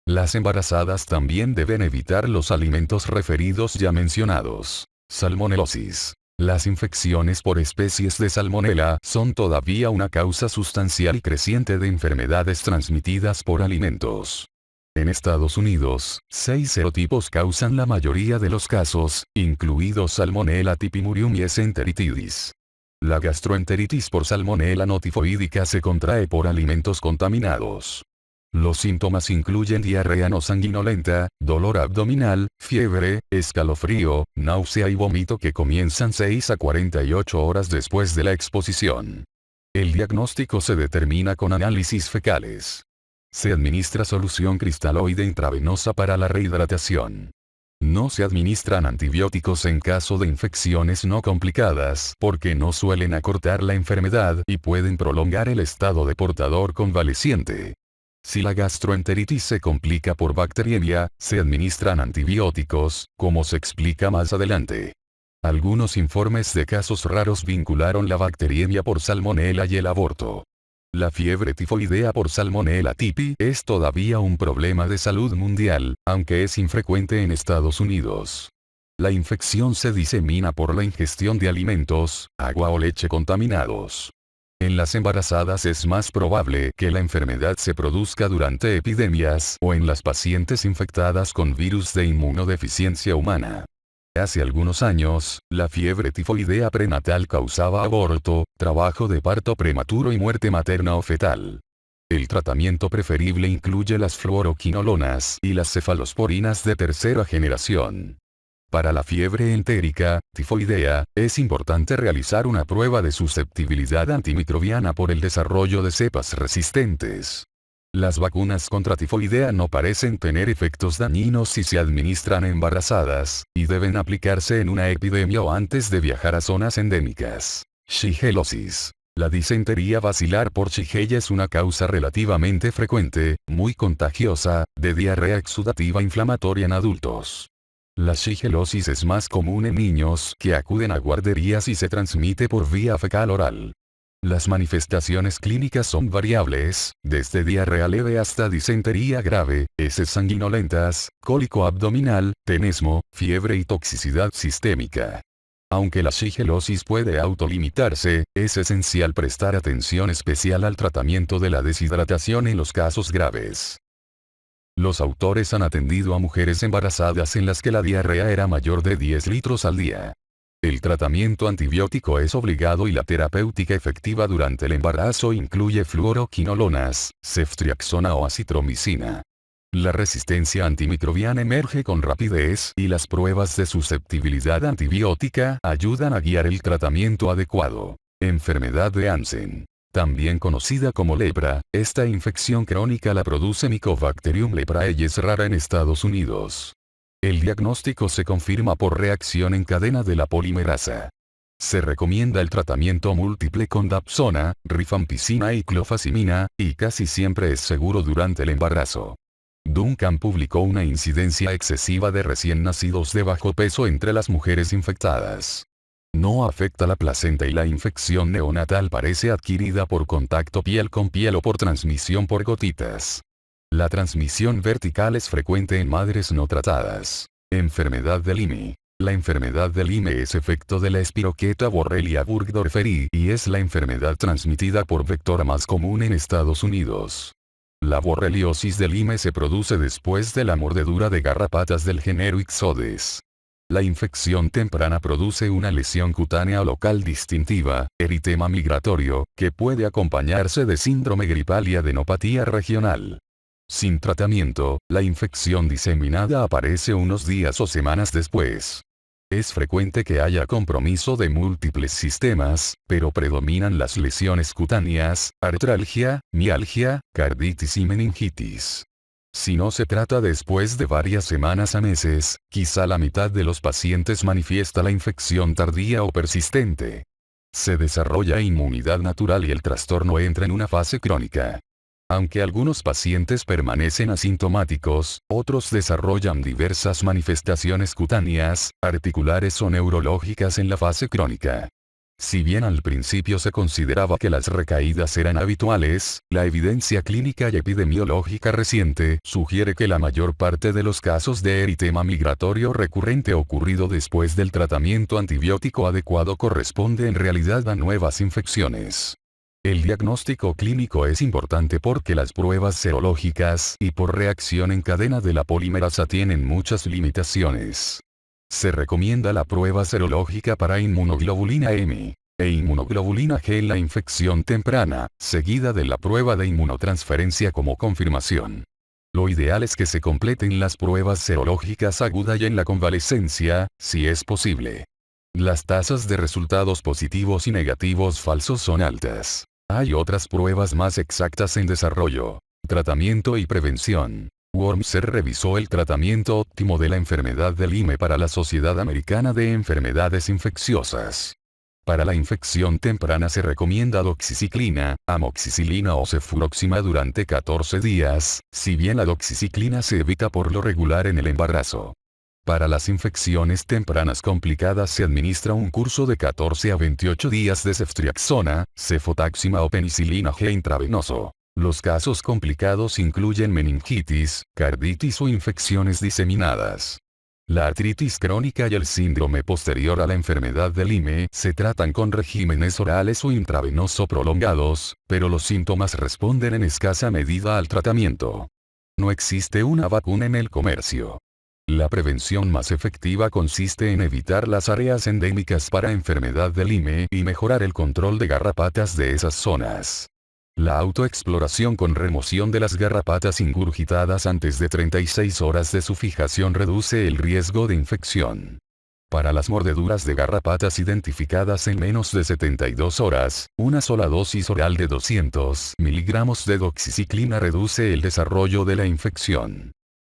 Las embarazadas también deben evitar los alimentos referidos ya mencionados. Salmonelosis. Las infecciones por especies de salmonela son todavía una causa sustancial y creciente de enfermedades transmitidas por alimentos. En Estados Unidos, 6 serotipos causan la mayoría de los casos, incluidos Salmonella typhimurium y enteritis. La gastroenteritis por Salmonella notifoidica se contrae por alimentos contaminados. Los síntomas incluyen diarrea no sanguinolenta, dolor abdominal, fiebre, escalofrío, náusea y vómito que comienzan 6 a 48 horas después de la exposición. El diagnóstico se determina con análisis fecales. Se administra solución cristaloide intravenosa para la rehidratación. No se administran antibióticos en caso de infecciones no complicadas porque no suelen acortar la enfermedad y pueden prolongar el estado de portador convaleciente. Si la gastroenteritis se complica por bacteriemia, se administran antibióticos, como se explica más adelante. Algunos informes de casos raros vincularon la bacteriemia por salmonela y el aborto. La fiebre tifoidea por Salmonella typhi es todavía un problema de salud mundial, aunque es infrecuente en Estados Unidos. La infección se disemina por la ingestión de alimentos, agua o leche contaminados. En las embarazadas es más probable que la enfermedad se produzca durante epidemias o en las pacientes infectadas con virus de inmunodeficiencia humana. Hace algunos años, la fiebre tifoidea prenatal causaba aborto, trabajo de parto prematuro y muerte materna o fetal. El tratamiento preferible incluye las fluoroquinolonas y las cefalosporinas de tercera generación. Para la fiebre entérica, tifoidea, es importante realizar una prueba de susceptibilidad antimicrobiana por el desarrollo de cepas resistentes. Las vacunas contra tifoidea no parecen tener efectos dañinos si se administran a embarazadas, y deben aplicarse en una epidemia o antes de viajar a zonas endémicas. Shigellosis. La disentería basilar por Shigella es una causa relativamente frecuente, muy contagiosa, de diarrea exudativa inflamatoria en adultos. La shigellosis es más común en niños que acuden a guarderías y se transmite por vía fecal oral. Las manifestaciones clínicas son variables, desde diarrea leve hasta disentería grave, heces sanguinolentas, cólico abdominal, tenesmo, fiebre y toxicidad sistémica. Aunque la shigellosis puede autolimitarse, es esencial prestar atención especial al tratamiento de la deshidratación en los casos graves. Los autores han atendido a mujeres embarazadas en las que la diarrea era mayor de 10 litros al día. El tratamiento antibiótico es obligado y la terapéutica efectiva durante el embarazo incluye fluoroquinolonas, ceftriaxona o acitromicina. La resistencia antimicrobiana emerge con rapidez y las pruebas de susceptibilidad antibiótica ayudan a guiar el tratamiento adecuado. Enfermedad de Hansen. También conocida como lepra, esta infección crónica la produce Mycobacterium leprae y es rara en Estados Unidos. El diagnóstico se confirma por reacción en cadena de la polimerasa. Se recomienda el tratamiento múltiple con dapsona, rifampicina y clofazimina, y casi siempre es seguro durante el embarazo. Duncan publicó una incidencia excesiva de recién nacidos de bajo peso entre las mujeres infectadas. No afecta la placenta y la infección neonatal parece adquirida por contacto piel con piel o por transmisión por gotitas. La transmisión vertical es frecuente en madres no tratadas. Enfermedad de Lyme. La enfermedad de Lyme es efecto de la espiroqueta Borrelia burgdorferi y es la enfermedad transmitida por vector más común en Estados Unidos. La borreliosis de Lyme se produce después de la mordedura de garrapatas del género Ixodes. La infección temprana produce una lesión cutánea local distintiva, eritema migratorio, que puede acompañarse de síndrome gripal y adenopatía regional. Sin tratamiento, la infección diseminada aparece unos días o semanas después. Es frecuente que haya compromiso de múltiples sistemas, pero predominan las lesiones cutáneas, artralgia, mialgia, carditis y meningitis. Si no se trata después de varias semanas a meses, quizá la mitad de los pacientes manifiesta la infección tardía o persistente. Se desarrolla inmunidad natural y el trastorno entra en una fase crónica. Aunque algunos pacientes permanecen asintomáticos, otros desarrollan diversas manifestaciones cutáneas, articulares o neurológicas en la fase crónica. Si bien al principio se consideraba que las recaídas eran habituales, la evidencia clínica y epidemiológica reciente sugiere que la mayor parte de los casos de eritema migratorio recurrente ocurrido después del tratamiento antibiótico adecuado corresponde en realidad a nuevas infecciones. El diagnóstico clínico es importante porque las pruebas serológicas y por reacción en cadena de la polimerasa tienen muchas limitaciones. Se recomienda la prueba serológica para inmunoglobulina M e inmunoglobulina G en la infección temprana, seguida de la prueba de inmunotransferencia como confirmación. Lo ideal es que se completen las pruebas serológicas aguda y en la convalescencia, si es posible. Las tasas de resultados positivos y negativos falsos son altas. Hay otras pruebas más exactas en desarrollo. Tratamiento y prevención. Wormser revisó el tratamiento óptimo de la enfermedad de Lyme para la Sociedad Americana de Enfermedades Infecciosas. Para la infección temprana se recomienda doxiciclina, amoxicilina o cefuroxima durante 14 días, si bien la doxiciclina se evita por lo regular en el embarazo. Para las infecciones tempranas complicadas se administra un curso de 14 a 28 días de ceftriaxona, cefotaxima o penicilina G intravenoso. Los casos complicados incluyen meningitis, carditis o infecciones diseminadas. La artritis crónica y el síndrome posterior a la enfermedad de Lyme se tratan con regímenes orales o intravenoso prolongados, pero los síntomas responden en escasa medida al tratamiento. No existe una vacuna en el comercio. La prevención más efectiva consiste en evitar las áreas endémicas para enfermedad de Lyme y mejorar el control de garrapatas de esas zonas. La autoexploración con remoción de las garrapatas ingurgitadas antes de 36 horas de su fijación reduce el riesgo de infección. Para las mordeduras de garrapatas identificadas en menos de 72 horas, una sola dosis oral de 200 miligramos de doxiciclina reduce el desarrollo de la infección.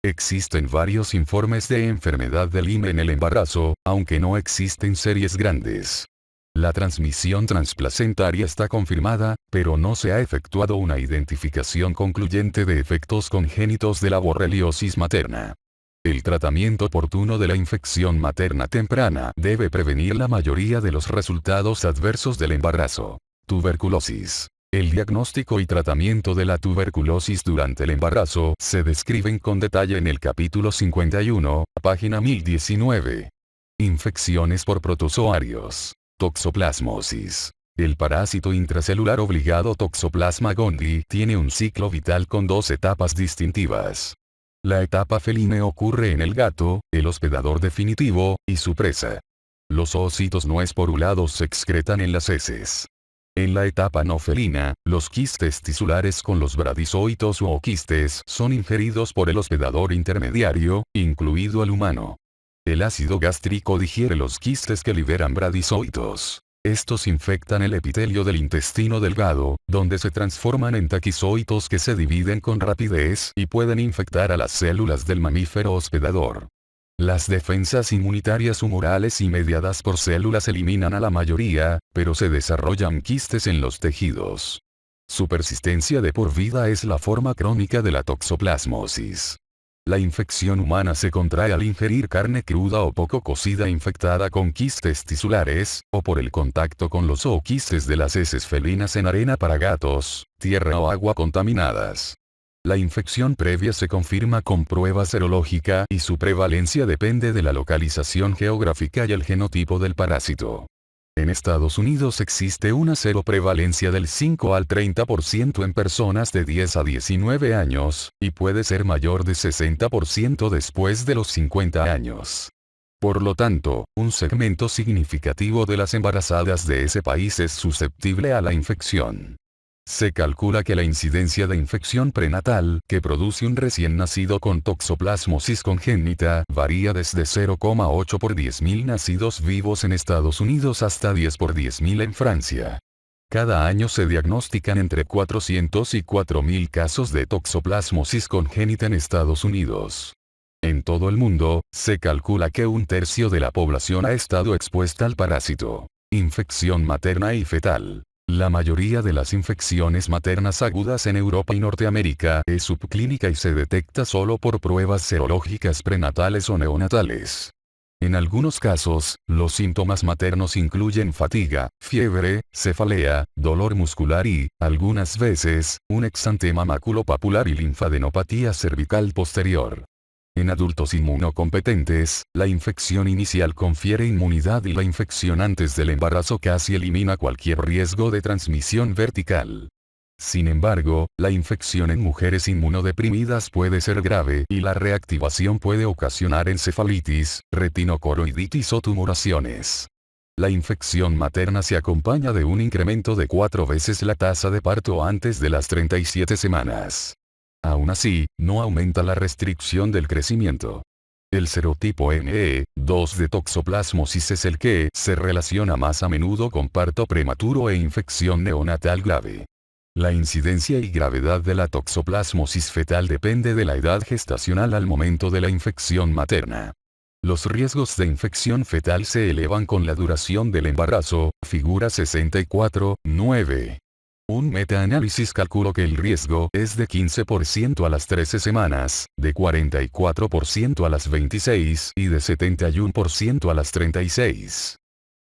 Existen varios informes de enfermedad de Lyme en el embarazo, aunque no existen series grandes. La transmisión transplacentaria está confirmada, pero no se ha efectuado una identificación concluyente de efectos congénitos de la borreliosis materna. El tratamiento oportuno de la infección materna temprana debe prevenir la mayoría de los resultados adversos del embarazo. Tuberculosis. El diagnóstico y tratamiento de la tuberculosis durante el embarazo se describen con detalle en el capítulo 51, página 1019. Infecciones por protozoarios. Toxoplasmosis. El parásito intracelular obligado Toxoplasma gondii tiene un ciclo vital con dos etapas distintivas. La etapa feline ocurre en el gato, el hospedador definitivo, y su presa. Los oocitos no esporulados se excretan en las heces. En la etapa no felina, los quistes tisulares con los bradizoitos o quistes son ingeridos por el hospedador intermediario, incluido el humano. El ácido gástrico digiere los quistes que liberan bradizoitos. Estos infectan el epitelio del intestino delgado, donde se transforman en taquizoitos que se dividen con rapidez y pueden infectar a las células del mamífero hospedador. Las defensas inmunitarias humorales y mediadas por células eliminan a la mayoría, pero se desarrollan quistes en los tejidos. Su persistencia de por vida es la forma crónica de la toxoplasmosis. La infección humana se contrae al ingerir carne cruda o poco cocida infectada con quistes tisulares, o por el contacto con los ooquistes de las heces felinas en arena para gatos, tierra o agua contaminadas. La infección previa se confirma con prueba serológica y su prevalencia depende de la localización geográfica y el genotipo del parásito. En Estados Unidos existe una seroprevalencia del 5 al 30% en personas de 10 a 19 años, y puede ser mayor de 60% después de los 50 años. Por lo tanto, un segmento significativo de las embarazadas de ese país es susceptible a la infección. Se calcula que la incidencia de infección prenatal que produce un recién nacido con toxoplasmosis congénita varía desde 0,8 por 10.000 nacidos vivos en Estados Unidos hasta 10 por 10.000 en Francia. Cada año se diagnostican entre 400 y 4.000 casos de toxoplasmosis congénita en Estados Unidos. En todo el mundo, se calcula que un tercio de la población ha estado expuesta al parásito. Infección materna y fetal. La mayoría de las infecciones maternas agudas en Europa y Norteamérica es subclínica y se detecta solo por pruebas serológicas prenatales o neonatales. En algunos casos, los síntomas maternos incluyen fatiga, fiebre, cefalea, dolor muscular y, algunas veces, un exantema maculopapular y linfadenopatía cervical posterior. En adultos inmunocompetentes, la infección inicial confiere inmunidad y la infección antes del embarazo casi elimina cualquier riesgo de transmisión vertical. Sin embargo, la infección en mujeres inmunodeprimidas puede ser grave y la reactivación puede ocasionar encefalitis, retinocoroiditis o tumoraciones. La infección materna se acompaña de un incremento de 4 veces la tasa de parto antes de las 37 semanas. Aún así, no aumenta la restricción del crecimiento. El serotipo NE2 de toxoplasmosis es el que se relaciona más a menudo con parto prematuro e infección neonatal grave. La incidencia y gravedad de la toxoplasmosis fetal depende de la edad gestacional al momento de la infección materna. Los riesgos de infección fetal se elevan con la duración del embarazo, figura 64.9. Un metaanálisis calculó que el riesgo es de 15% a las 13 semanas, de 44% a las 26 y de 71% a las 36.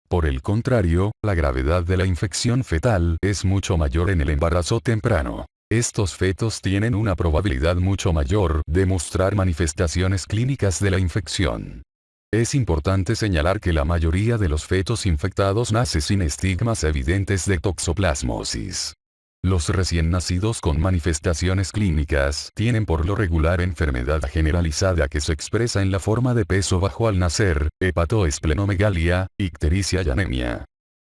Por el contrario, la gravedad de la infección fetal es mucho mayor en el embarazo temprano. Estos fetos tienen una probabilidad mucho mayor de mostrar manifestaciones clínicas de la infección. Es importante señalar que la mayoría de los fetos infectados nace sin estigmas evidentes de toxoplasmosis. Los recién nacidos con manifestaciones clínicas tienen por lo regular enfermedad generalizada que se expresa en la forma de peso bajo al nacer, hepatoesplenomegalia, ictericia y anemia.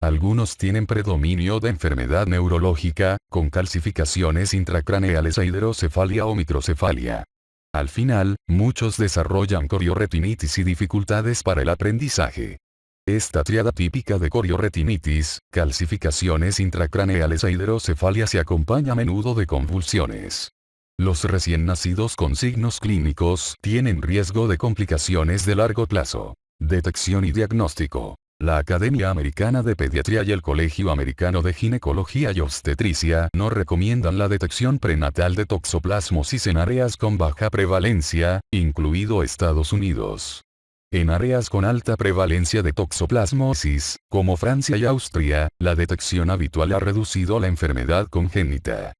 Algunos tienen predominio de enfermedad neurológica, con calcificaciones intracraneales e hidrocefalia o microcefalia. Al final, muchos desarrollan corioretinitis y dificultades para el aprendizaje. Esta triada típica de corioretinitis, calcificaciones intracraneales e hidrocefalia se acompaña a menudo de convulsiones. Los recién nacidos con signos clínicos tienen riesgo de complicaciones de largo plazo. Detección y diagnóstico. La Academia Americana de Pediatría y el Colegio Americano de Ginecología y Obstetricia no recomiendan la detección prenatal de toxoplasmosis en áreas con baja prevalencia, incluido Estados Unidos. En áreas con alta prevalencia de toxoplasmosis, como Francia y Austria, la detección habitual ha reducido la enfermedad congénita.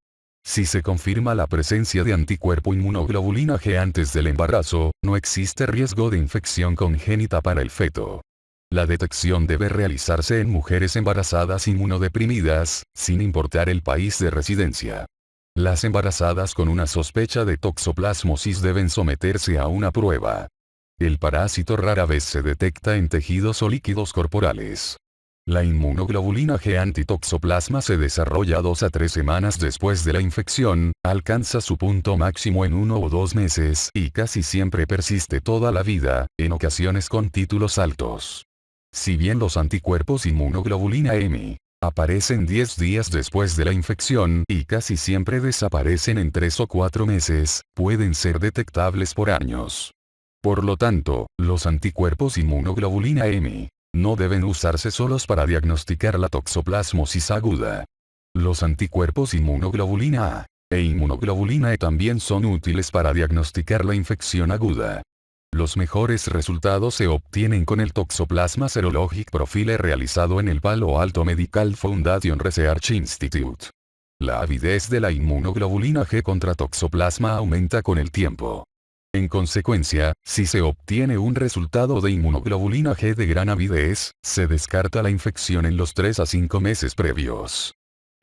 Si se confirma la presencia de anticuerpo inmunoglobulina G antes del embarazo, no existe riesgo de infección congénita para el feto. La detección debe realizarse en mujeres embarazadas inmunodeprimidas, sin importar el país de residencia. Las embarazadas con una sospecha de toxoplasmosis deben someterse a una prueba. El parásito rara vez se detecta en tejidos o líquidos corporales. La inmunoglobulina G antitoxoplasma se desarrolla 2 a 3 semanas después de la infección, alcanza su punto máximo en 1 o 2 meses y casi siempre persiste toda la vida, en ocasiones con títulos altos. Si bien los anticuerpos inmunoglobulina M aparecen 10 días después de la infección y casi siempre desaparecen en 3 o 4 meses, pueden ser detectables por años. Por lo tanto, los anticuerpos inmunoglobulina M no deben usarse solos para diagnosticar la toxoplasmosis aguda. Los anticuerpos inmunoglobulina A e inmunoglobulina E también son útiles para diagnosticar la infección aguda. Los mejores resultados se obtienen con el Toxoplasma Serologic Profile realizado en el Palo Alto Medical Foundation Research Institute. La avidez de la inmunoglobulina G contra toxoplasma aumenta con el tiempo. En consecuencia, si se obtiene un resultado de inmunoglobulina G de gran avidez, se descarta la infección en los 3 a 5 meses previos.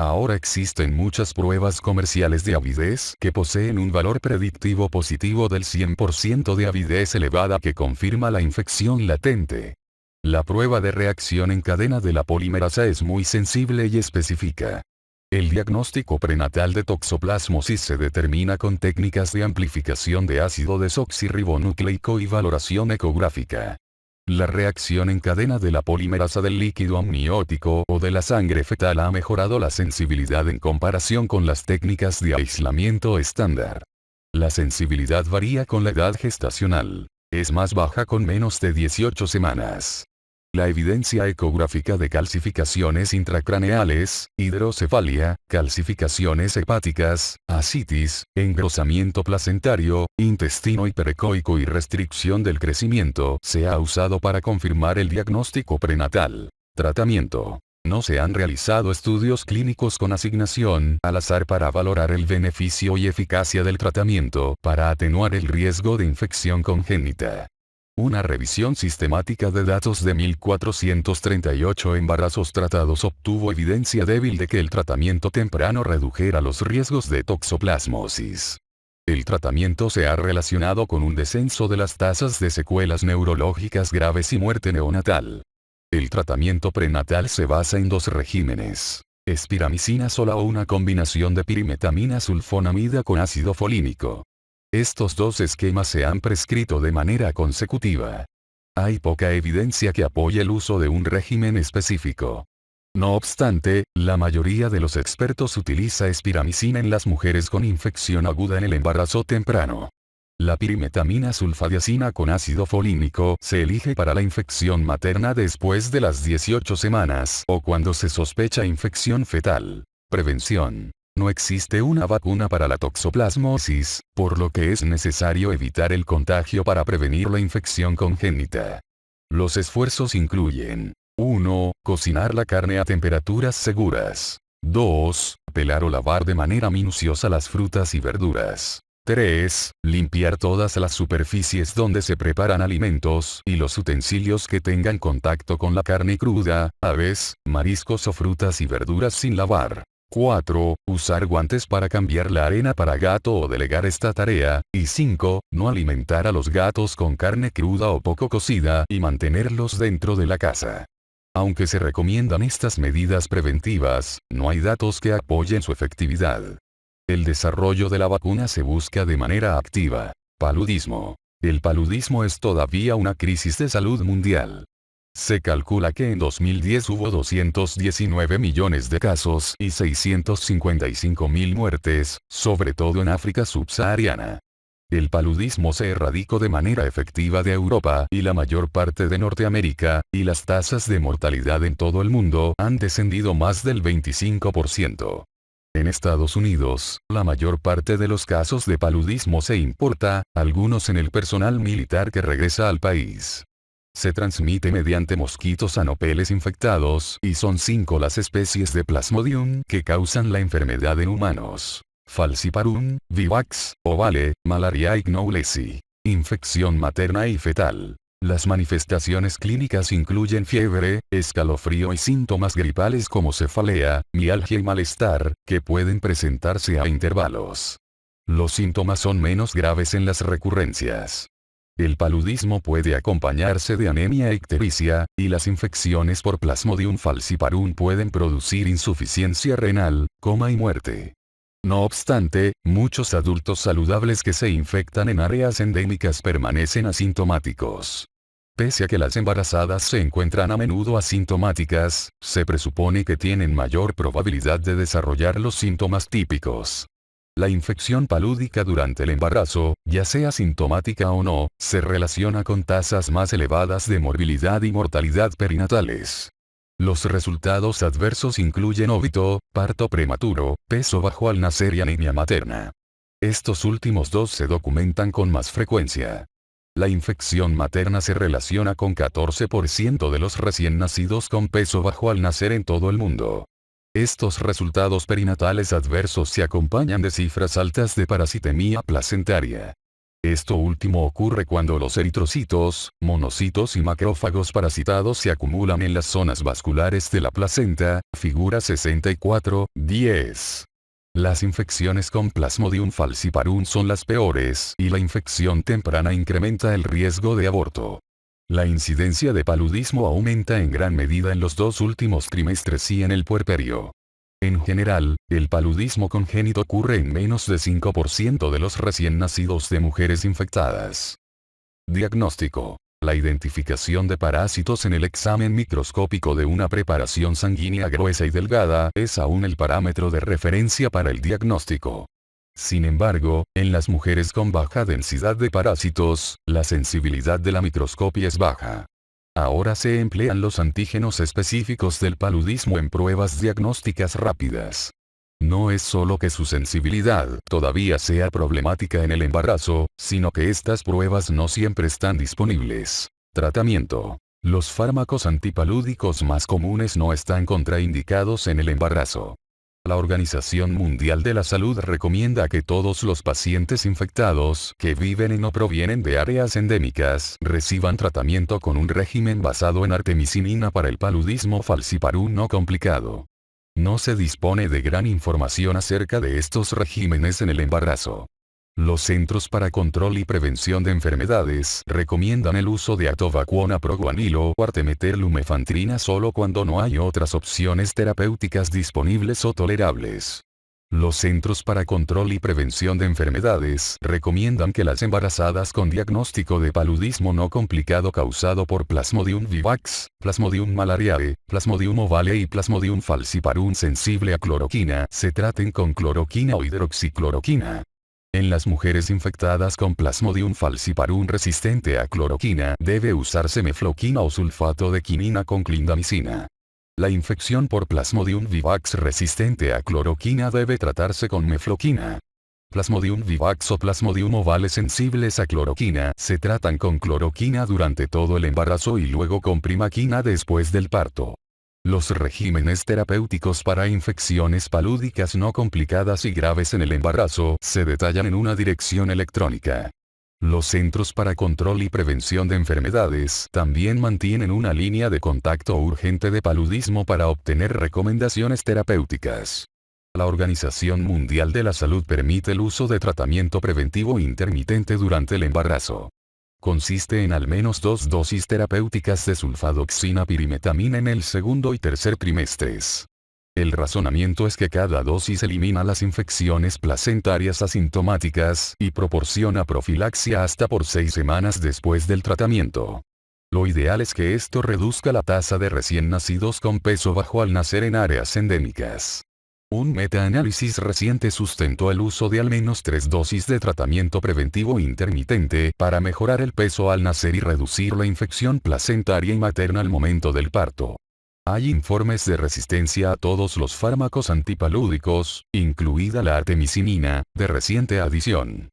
Ahora existen muchas pruebas comerciales de avidez que poseen un valor predictivo positivo del 100% de avidez elevada que confirma la infección latente. La prueba de reacción en cadena de la polimerasa es muy sensible y específica. El diagnóstico prenatal de toxoplasmosis se determina con técnicas de amplificación de ácido desoxirribonucleico y valoración ecográfica. La reacción en cadena de la polimerasa del líquido amniótico o de la sangre fetal ha mejorado la sensibilidad en comparación con las técnicas de aislamiento estándar. La sensibilidad varía con la edad gestacional. Es más baja con menos de 18 semanas. La evidencia ecográfica de calcificaciones intracraneales, hidrocefalia, calcificaciones hepáticas, ascitis, engrosamiento placentario, intestino hiperecoico y restricción del crecimiento se ha usado para confirmar el diagnóstico prenatal. Tratamiento. No se han realizado estudios clínicos con asignación al azar para valorar el beneficio y eficacia del tratamiento para atenuar el riesgo de infección congénita. Una revisión sistemática de datos de 1438 embarazos tratados obtuvo evidencia débil de que el tratamiento temprano redujera los riesgos de toxoplasmosis. El tratamiento se ha relacionado con un descenso de las tasas de secuelas neurológicas graves y muerte neonatal. El tratamiento prenatal se basa en dos regímenes: espiramicina sola o una combinación de pirimetamina sulfonamida con ácido folínico. Estos dos esquemas se han prescrito de manera consecutiva. Hay poca evidencia que apoye el uso de un régimen específico. No obstante, la mayoría de los expertos utiliza espiramicina en las mujeres con infección aguda en el embarazo temprano. La pirimetamina sulfadiazina con ácido folínico se elige para la infección materna después de las 18 semanas o cuando se sospecha infección fetal. Prevención. No existe una vacuna para la toxoplasmosis, por lo que es necesario evitar el contagio para prevenir la infección congénita. Los esfuerzos incluyen: 1. Cocinar la carne a temperaturas seguras. 2. Pelar o lavar de manera minuciosa las frutas y verduras. 3. Limpiar todas las superficies donde se preparan alimentos y los utensilios que tengan contacto con la carne cruda, aves, mariscos o frutas y verduras sin lavar. 4. Usar guantes para cambiar la arena para gato o delegar esta tarea. Y 5. No alimentar a los gatos con carne cruda o poco cocida y mantenerlos dentro de la casa. Aunque se recomiendan estas medidas preventivas, no hay datos que apoyen su efectividad. El desarrollo de la vacuna se busca de manera activa. Paludismo. El paludismo es todavía una crisis de salud mundial. Se calcula que en 2010 hubo 219 millones de casos y 655.000 muertes, sobre todo en África subsahariana. El paludismo se erradicó de manera efectiva de Europa y la mayor parte de Norteamérica, y las tasas de mortalidad en todo el mundo han descendido más del 25%. En Estados Unidos, la mayor parte de los casos de paludismo se importa, algunos en el personal militar que regresa al país. Se transmite mediante mosquitos anopeles infectados y son 5 las especies de Plasmodium que causan la enfermedad en humanos: Falciparum, Vivax, Ovale, Malariae knowlesi. Infección materna y fetal. Las manifestaciones clínicas incluyen fiebre, escalofrío y síntomas gripales como cefalea, mialgia y malestar, que pueden presentarse a intervalos. Los síntomas son menos graves en las recurrencias. El paludismo puede acompañarse de anemia e ictericia, y las infecciones por Plasmodium falciparum pueden producir insuficiencia renal, coma y muerte. No obstante, muchos adultos saludables que se infectan en áreas endémicas permanecen asintomáticos. Pese a que las embarazadas se encuentran a menudo asintomáticas, se presupone que tienen mayor probabilidad de desarrollar los síntomas típicos. La infección palúdica durante el embarazo, ya sea sintomática o no, se relaciona con tasas más elevadas de morbilidad y mortalidad perinatales. Los resultados adversos incluyen óbito, parto prematuro, peso bajo al nacer y anemia materna. Estos últimos dos se documentan con más frecuencia. La infección materna se relaciona con 14% de los recién nacidos con peso bajo al nacer en todo el mundo. Estos resultados perinatales adversos se acompañan de cifras altas de parasitemia placentaria. Esto último ocurre cuando los eritrocitos, monocitos y macrófagos parasitados se acumulan en las zonas vasculares de la placenta, figura 64.10. Las infecciones con Plasmodium falciparum son las peores y la infección temprana incrementa el riesgo de aborto. La incidencia de paludismo aumenta en gran medida en los 2 últimos trimestres y en el puerperio. En general, el paludismo congénito ocurre en menos de 5% de los recién nacidos de mujeres infectadas. Diagnóstico. La identificación de parásitos en el examen microscópico de una preparación sanguínea gruesa y delgada es aún el parámetro de referencia para el diagnóstico. Sin embargo, en las mujeres con baja densidad de parásitos, la sensibilidad de la microscopia es baja. Ahora se emplean los antígenos específicos del paludismo en pruebas diagnósticas rápidas. No es solo que su sensibilidad todavía sea problemática en el embarazo, sino que estas pruebas no siempre están disponibles. Tratamiento. Los fármacos antipalúdicos más comunes no están contraindicados en el embarazo. La Organización Mundial de la Salud recomienda que todos los pacientes infectados que viven en o provienen de áreas endémicas reciban tratamiento con un régimen basado en artemisinina para el paludismo falciparum no complicado. No se dispone de gran información acerca de estos regímenes en el embarazo. Los Centros para Control y Prevención de Enfermedades recomiendan el uso de atovaquona proguanilo o artemeter-lumefantrina solo cuando no hay otras opciones terapéuticas disponibles o tolerables. Los Centros para Control y Prevención de Enfermedades recomiendan que las embarazadas con diagnóstico de paludismo no complicado causado por Plasmodium vivax, Plasmodium malariae, Plasmodium ovale y Plasmodium falciparum sensible a cloroquina se traten con cloroquina o hidroxicloroquina. En las mujeres infectadas con Plasmodium falciparum resistente a cloroquina debe usarse mefloquina o sulfato de quinina con clindamicina. La infección por Plasmodium vivax resistente a cloroquina debe tratarse con mefloquina. Plasmodium vivax o Plasmodium ovale sensibles a cloroquina se tratan con cloroquina durante todo el embarazo y luego con primaquina después del parto. Los regímenes terapéuticos para infecciones palúdicas no complicadas y graves en el embarazo se detallan en una dirección electrónica. Los Centros para Control y Prevención de Enfermedades también mantienen una línea de contacto urgente de paludismo para obtener recomendaciones terapéuticas. La Organización Mundial de la Salud permite el uso de tratamiento preventivo intermitente durante el embarazo. Consiste en al menos 2 dosis terapéuticas de sulfadoxina pirimetamina en el segundo y tercer trimestres. El razonamiento es que cada dosis elimina las infecciones placentarias asintomáticas y proporciona profilaxia hasta por 6 semanas después del tratamiento. Lo ideal es que esto reduzca la tasa de recién nacidos con peso bajo al nacer en áreas endémicas. Un metaanálisis reciente sustentó el uso de al menos 3 dosis de tratamiento preventivo intermitente para mejorar el peso al nacer y reducir la infección placentaria y materna al momento del parto. Hay informes de resistencia a todos los fármacos antipalúdicos, incluida la artemisinina, de reciente adición.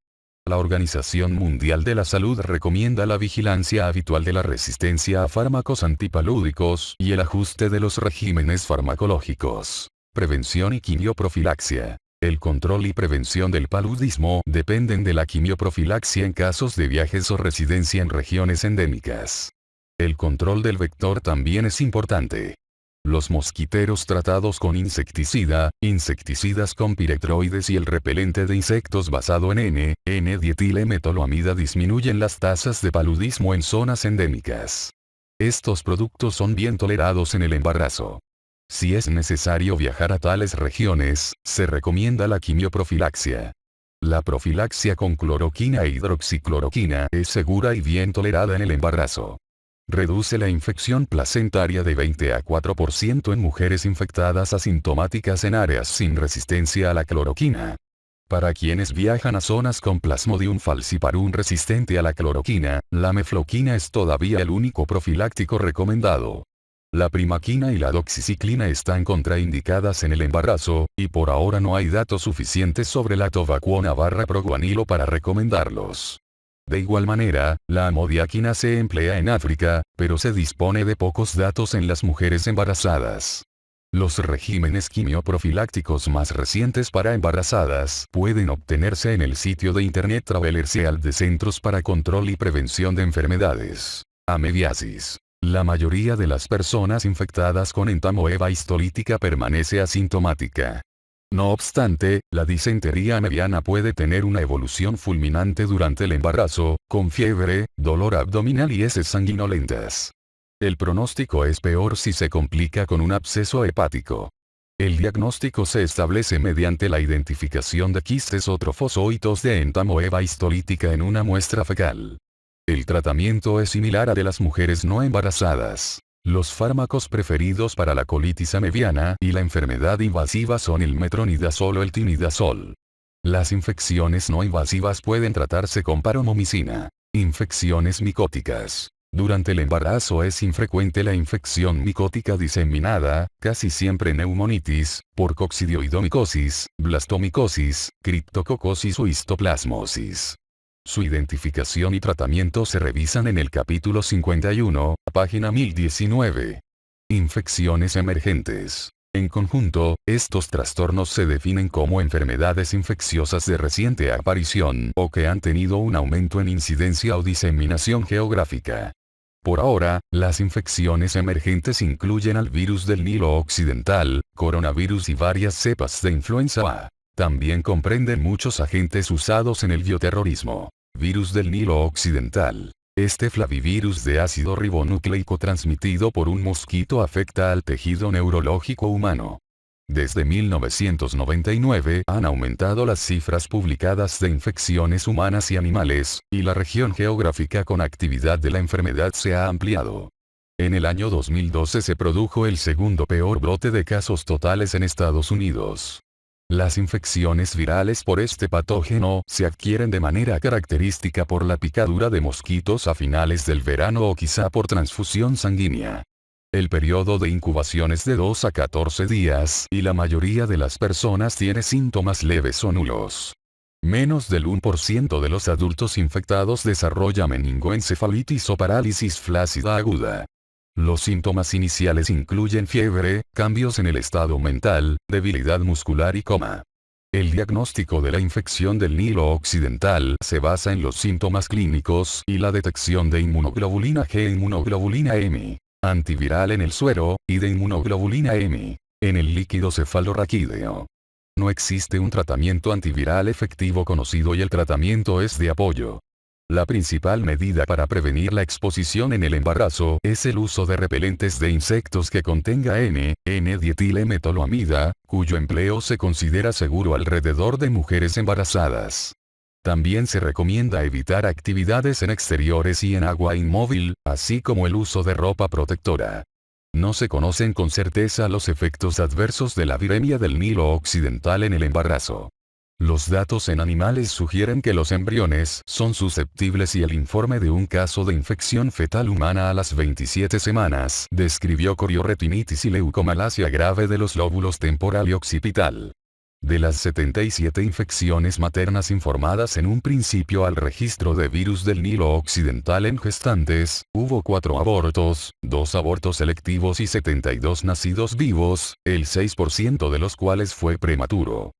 La Organización Mundial de la Salud recomienda la vigilancia habitual de la resistencia a fármacos antipalúdicos y el ajuste de los regímenes farmacológicos. Prevención y quimioprofilaxia. El control y prevención del paludismo dependen de la quimioprofilaxia en casos de viajes o residencia en regiones endémicas. El control del vector también es importante. Los mosquiteros tratados con insecticida, insecticidas con piretroides y el repelente de insectos basado en N-dietilemetoloamida disminuyen las tasas de paludismo en zonas endémicas. Estos productos son bien tolerados en el embarazo. Si es necesario viajar a tales regiones, se recomienda la quimioprofilaxia. La profilaxia con cloroquina e hidroxicloroquina es segura y bien tolerada en el embarazo. Reduce la infección placentaria de 20 a 4% en mujeres infectadas asintomáticas en áreas sin resistencia a la cloroquina. Para quienes viajan a zonas con Plasmodium falciparum resistente a la cloroquina, la mefloquina es todavía el único profiláctico recomendado. La primaquina y la doxiciclina están contraindicadas en el embarazo, y por ahora no hay datos suficientes sobre la atovaquona/proguanilo para recomendarlos. De igual manera, la amodiaquina se emplea en África, pero se dispone de pocos datos en las mujeres embarazadas. Los regímenes quimioprofilácticos más recientes para embarazadas pueden obtenerse en el sitio de internet Travelerseal de Centros para Control y Prevención de Enfermedades. Amebiasis. La mayoría de las personas infectadas con entamoeba histolítica permanece asintomática. No obstante, la disentería amebiana puede tener una evolución fulminante durante el embarazo, con fiebre, dolor abdominal y heces sanguinolentas. El pronóstico es peor si se complica con un absceso hepático. El diagnóstico se establece mediante la identificación de quistes o trofosóitos de entamoeba histolítica en una muestra fecal. El tratamiento es similar al de las mujeres no embarazadas. Los fármacos preferidos para la colitis amebiana y la enfermedad invasiva son el metronidazol o el tinidazol. Las infecciones no invasivas pueden tratarse con paromomicina. Infecciones micóticas. Durante el embarazo es infrecuente la infección micótica diseminada, casi siempre neumonitis, por coccidioidomicosis, blastomicosis, criptococosis o histoplasmosis. Su identificación y tratamiento se revisan en el capítulo 51, página 1019. Infecciones emergentes. En conjunto, estos trastornos se definen como enfermedades infecciosas de reciente aparición o que han tenido un aumento en incidencia o diseminación geográfica. Por ahora, las infecciones emergentes incluyen al virus del Nilo Occidental, coronavirus y varias cepas de influenza A. También comprenden muchos agentes usados en el bioterrorismo. Virus del Nilo Occidental. Este flavivirus de ácido ribonucleico transmitido por un mosquito afecta al tejido neurológico humano. Desde 1999 han aumentado las cifras publicadas de infecciones humanas y animales, y la región geográfica con actividad de la enfermedad se ha ampliado. En el año 2012 se produjo el segundo peor brote de casos totales en Estados Unidos. Las infecciones virales por este patógeno se adquieren de manera característica por la picadura de mosquitos a finales del verano o quizá por transfusión sanguínea. El periodo de incubación es de 2 a 14 días y la mayoría de las personas tiene síntomas leves o nulos. Menos del 1% de los adultos infectados desarrolla meningoencefalitis o parálisis flácida aguda. Los síntomas iniciales incluyen fiebre, cambios en el estado mental, debilidad muscular y coma. El diagnóstico de la infección del Nilo Occidental se basa en los síntomas clínicos y la detección de inmunoglobulina G e inmunoglobulina M, antiviral en el suero, y de inmunoglobulina M, en el líquido cefalorraquídeo. No existe un tratamiento antiviral efectivo conocido y el tratamiento es de apoyo. La principal medida para prevenir la exposición en el embarazo es el uso de repelentes de insectos que contenga N-dietilemetoloamida, cuyo empleo se considera seguro alrededor de mujeres embarazadas. También se recomienda evitar actividades en exteriores y en agua inmóvil, así como el uso de ropa protectora. No se conocen con certeza los efectos adversos de la viremia del Nilo Occidental en el embarazo. Los datos en animales sugieren que los embriones son susceptibles y el informe de un caso de infección fetal humana a las 27 semanas describió corioretinitis y leucomalacia grave de los lóbulos temporal y occipital. De las 77 infecciones maternas informadas en un principio al registro de virus del Nilo Occidental en gestantes, hubo 4 abortos, 2 abortos selectivos y 72 nacidos vivos, el 6% de los cuales fue prematuro.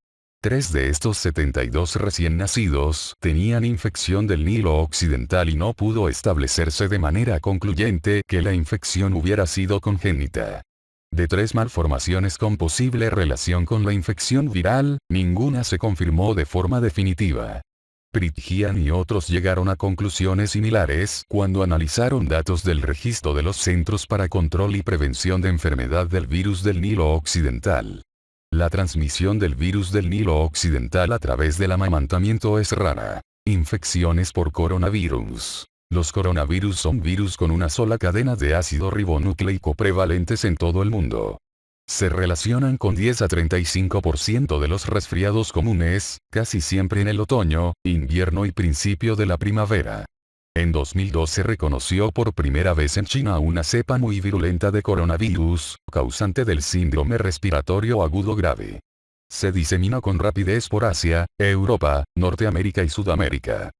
3 de estos 72 recién nacidos tenían infección del Nilo Occidental y no pudo establecerse de manera concluyente que la infección hubiera sido congénita. De 3 malformaciones con posible relación con la infección viral, ninguna se confirmó de forma definitiva. Pritgian y otros llegaron a conclusiones similares cuando analizaron datos del registro de los Centros para Control y Prevención de Enfermedad del Virus del Nilo Occidental. La transmisión del virus del Nilo Occidental a través del amamantamiento es rara. Infecciones por coronavirus. Los coronavirus son virus con una sola cadena de ácido ribonucleico prevalentes en todo el mundo. Se relacionan con 10 a 35% de los resfriados comunes, casi siempre en el otoño, invierno y principio de la primavera. En 2002 se reconoció por primera vez en China una cepa muy virulenta de coronavirus, causante del síndrome respiratorio agudo grave. Se disemina con rapidez por Asia, Europa, Norteamérica y Sudamérica.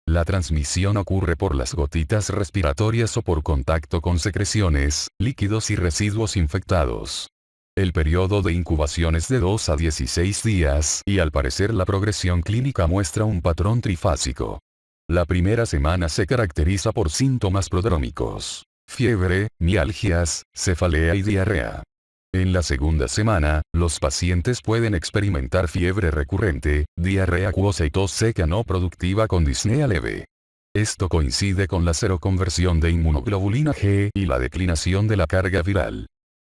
La transmisión ocurre por las gotitas respiratorias o por contacto con secreciones, líquidos y residuos infectados. El periodo de incubación es de 2 a 16 días y al parecer la progresión clínica muestra un patrón trifásico. La primera semana se caracteriza por síntomas prodrómicos: fiebre, mialgias, cefalea y diarrea. En la segunda semana, los pacientes pueden experimentar fiebre recurrente, diarrea acuosa y tos seca no productiva con disnea leve. Esto coincide con la seroconversión de inmunoglobulina G y la declinación de la carga viral.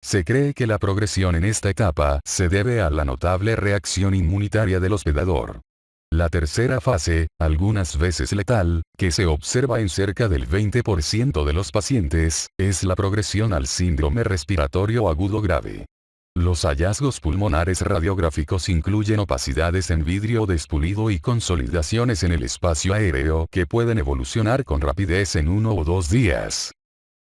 Se cree que la progresión en esta etapa se debe a la notable reacción inmunitaria del hospedador. La tercera fase, algunas veces letal, que se observa en cerca del 20% de los pacientes, es la progresión al síndrome respiratorio agudo grave. Los hallazgos pulmonares radiográficos incluyen opacidades en vidrio despulido y consolidaciones en el espacio aéreo que pueden evolucionar con rapidez en 1 o 2 días.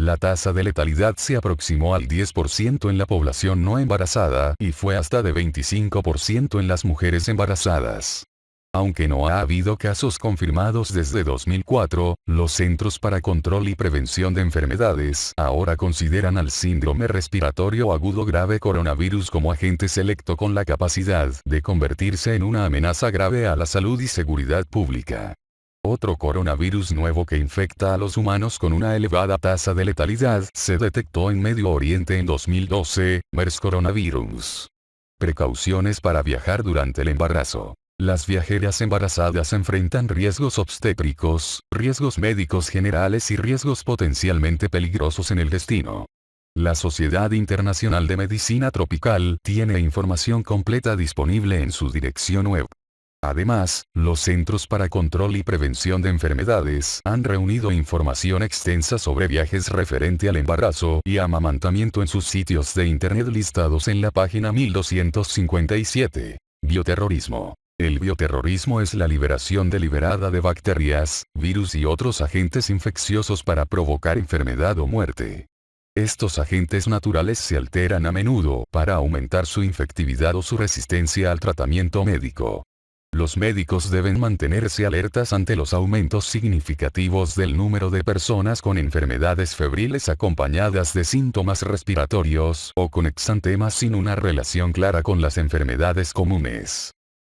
La tasa de letalidad se aproximó al 10% en la población no embarazada y fue hasta de 25% en las mujeres embarazadas. Aunque no ha habido casos confirmados desde 2004, los Centros para Control y Prevención de Enfermedades ahora consideran al síndrome respiratorio agudo grave coronavirus como agente selecto con la capacidad de convertirse en una amenaza grave a la salud y seguridad pública. Otro coronavirus nuevo que infecta a los humanos con una elevada tasa de letalidad se detectó en Medio Oriente en 2012, MERS coronavirus. Precauciones para viajar durante el embarazo. Las viajeras embarazadas enfrentan riesgos obstétricos, riesgos médicos generales y riesgos potencialmente peligrosos en el destino. La Sociedad Internacional de Medicina Tropical tiene información completa disponible en su dirección web. Además, los Centros para Control y Prevención de Enfermedades han reunido información extensa sobre viajes referente al embarazo y amamantamiento en sus sitios de internet listados en la página 1257. Bioterrorismo. El bioterrorismo es la liberación deliberada de bacterias, virus y otros agentes infecciosos para provocar enfermedad o muerte. Estos agentes naturales se alteran a menudo para aumentar su infectividad o su resistencia al tratamiento médico. Los médicos deben mantenerse alertas ante los aumentos significativos del número de personas con enfermedades febriles acompañadas de síntomas respiratorios o con exantemas sin una relación clara con las enfermedades comunes.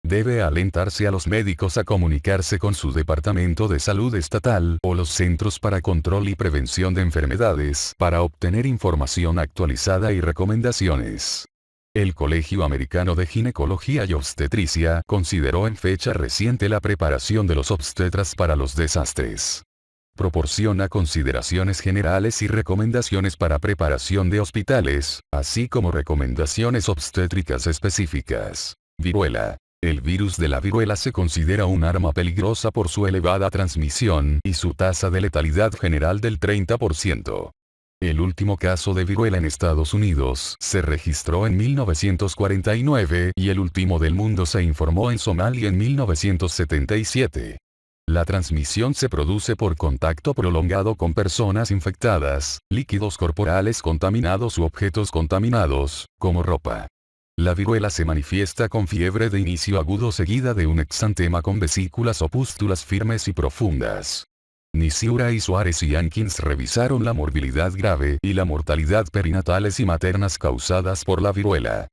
Debe alentarse a los médicos a comunicarse con su departamento de salud estatal o los Centros para Control y Prevención de Enfermedades para obtener información actualizada y recomendaciones. El Colegio Americano de Ginecología y Obstetricia consideró en fecha reciente la preparación de los obstetras para los desastres. Proporciona consideraciones generales y recomendaciones para preparación de hospitales, así como recomendaciones obstétricas específicas. Viruela. El virus de la viruela se considera un arma peligrosa por su elevada transmisión y su tasa de letalidad general del 30%. El último caso de viruela en Estados Unidos se registró en 1949 y el último del mundo se informó en Somalia en 1977. La transmisión se produce por contacto prolongado con personas infectadas, líquidos corporales contaminados u objetos contaminados, como ropa. La viruela se manifiesta con fiebre de inicio agudo seguida de un exantema con vesículas o pústulas firmes y profundas. Nisiura y Suárez y Ankins revisaron la morbilidad grave y la mortalidad perinatales y maternas causadas por la viruela.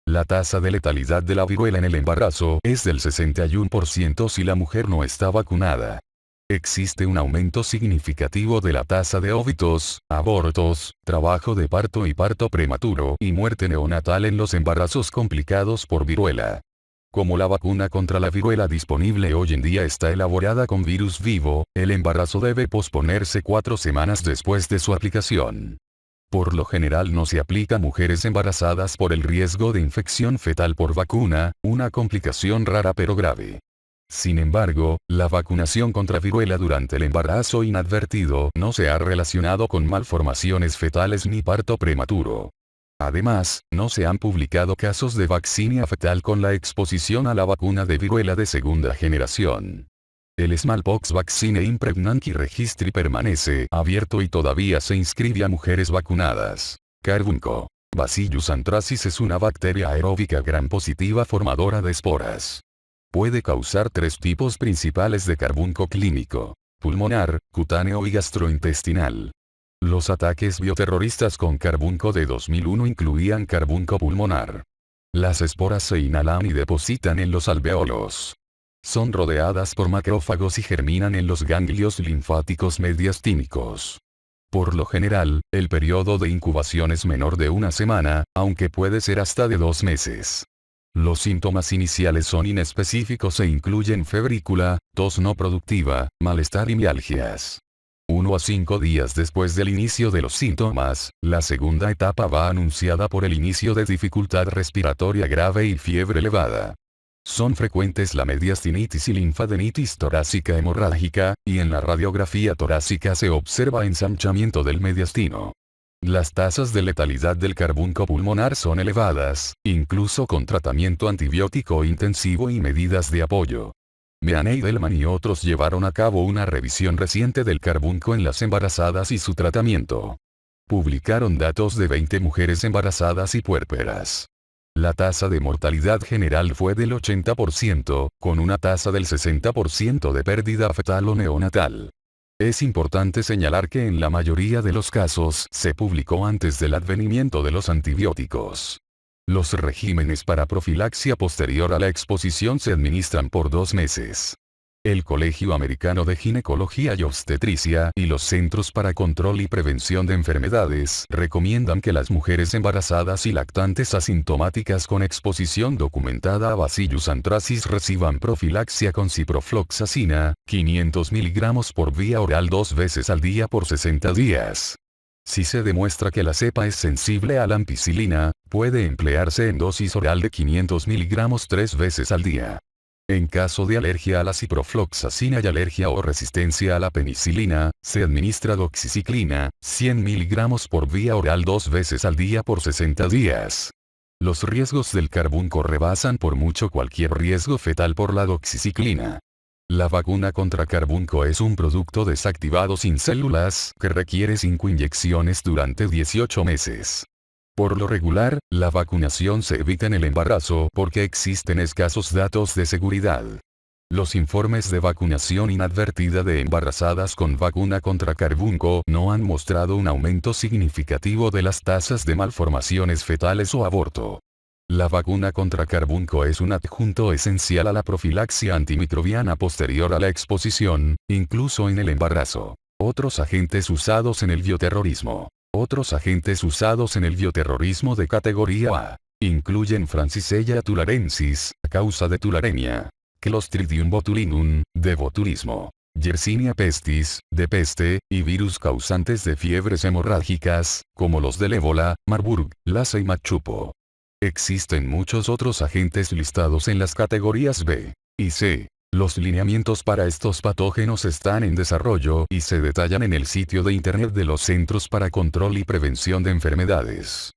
La tasa de letalidad de la viruela en el embarazo es del 61% si la mujer no está vacunada. Existe un aumento significativo de la tasa de óbitos, abortos, trabajo de parto y parto prematuro y muerte neonatal en los embarazos complicados por viruela. Como la vacuna contra la viruela disponible hoy en día está elaborada con virus vivo, el embarazo debe posponerse 4 semanas después de su aplicación. Por lo general no se aplica a mujeres embarazadas por el riesgo de infección fetal por vacuna, una complicación rara pero grave. Sin embargo, la vacunación contra viruela durante el embarazo inadvertido no se ha relacionado con malformaciones fetales ni parto prematuro. Además, no se han publicado casos de vaccinia fetal con la exposición a la vacuna de viruela de segunda generación. El Smallpox Vaccine Impregnancy Registry permanece abierto y todavía se inscribe a mujeres vacunadas. Carbunco. Bacillus anthracis es una bacteria aeróbica gram positiva formadora de esporas. Puede causar 3 tipos principales de carbunco clínico: pulmonar, cutáneo y gastrointestinal. Los ataques bioterroristas con carbunco de 2001 incluían carbunco pulmonar. Las esporas se inhalan y depositan en los alvéolos. Son rodeadas por macrófagos y germinan en los ganglios linfáticos mediastínicos. Por lo general, el periodo de incubación es menor de 1 semana, aunque puede ser hasta de 2 meses. Los síntomas iniciales son inespecíficos e incluyen febrícula, tos no productiva, malestar y mialgias. 1 a 5 días después del inicio de los síntomas, la segunda etapa va anunciada por el inicio de dificultad respiratoria grave y fiebre elevada. Son frecuentes la mediastinitis y linfadenitis torácica hemorrágica, y en la radiografía torácica se observa ensanchamiento del mediastino. Las tasas de letalidad del carbunco pulmonar son elevadas, incluso con tratamiento antibiótico intensivo y medidas de apoyo. Mean Edelman y otros llevaron a cabo una revisión reciente del carbunco en las embarazadas y su tratamiento. Publicaron datos de 20 mujeres embarazadas y puérperas. La tasa de mortalidad general fue del 80%, con una tasa del 60% de pérdida fetal o neonatal. Es importante señalar que en la mayoría de los casos se publicó antes del advenimiento de los antibióticos. Los regímenes para profilaxia posterior a la exposición se administran por 2 meses. El Colegio Americano de Ginecología y Obstetricia y los Centros para Control y Prevención de Enfermedades recomiendan que las mujeres embarazadas y lactantes asintomáticas con exposición documentada a Bacillus anthracis reciban profilaxia con ciprofloxacina, 500 mg por vía oral 2 veces al día por 60 días. Si se demuestra que la cepa es sensible a la ampicilina, puede emplearse en dosis oral de 500 mg 3 veces al día. En caso de alergia a la ciprofloxacina y alergia o resistencia a la penicilina, se administra doxiciclina, 100 mg por vía oral 2 veces al día por 60 días. Los riesgos del carbunco rebasan por mucho cualquier riesgo fetal por la doxiciclina. La vacuna contra carbunco es un producto desactivado sin células que requiere 5 inyecciones durante 18 meses. Por lo regular, la vacunación se evita en el embarazo porque existen escasos datos de seguridad. Los informes de vacunación inadvertida de embarazadas con vacuna contra carbunco no han mostrado un aumento significativo de las tasas de malformaciones fetales o aborto. La vacuna contra carbunco es un adjunto esencial a la profilaxia antimicrobiana posterior a la exposición, incluso en el embarazo. Otros agentes usados en el bioterrorismo. Otros agentes usados en el bioterrorismo de categoría A incluyen Francisella tularensis, a causa de tularemia, Clostridium botulinum, de botulismo, Yersinia pestis, de peste, y virus causantes de fiebres hemorrágicas, como los del ébola, Marburg, Lassa y machupo. Existen muchos otros agentes listados en las categorías B y C. Los lineamientos para estos patógenos están en desarrollo y se detallan en el sitio de internet de los Centros para Control y Prevención de Enfermedades.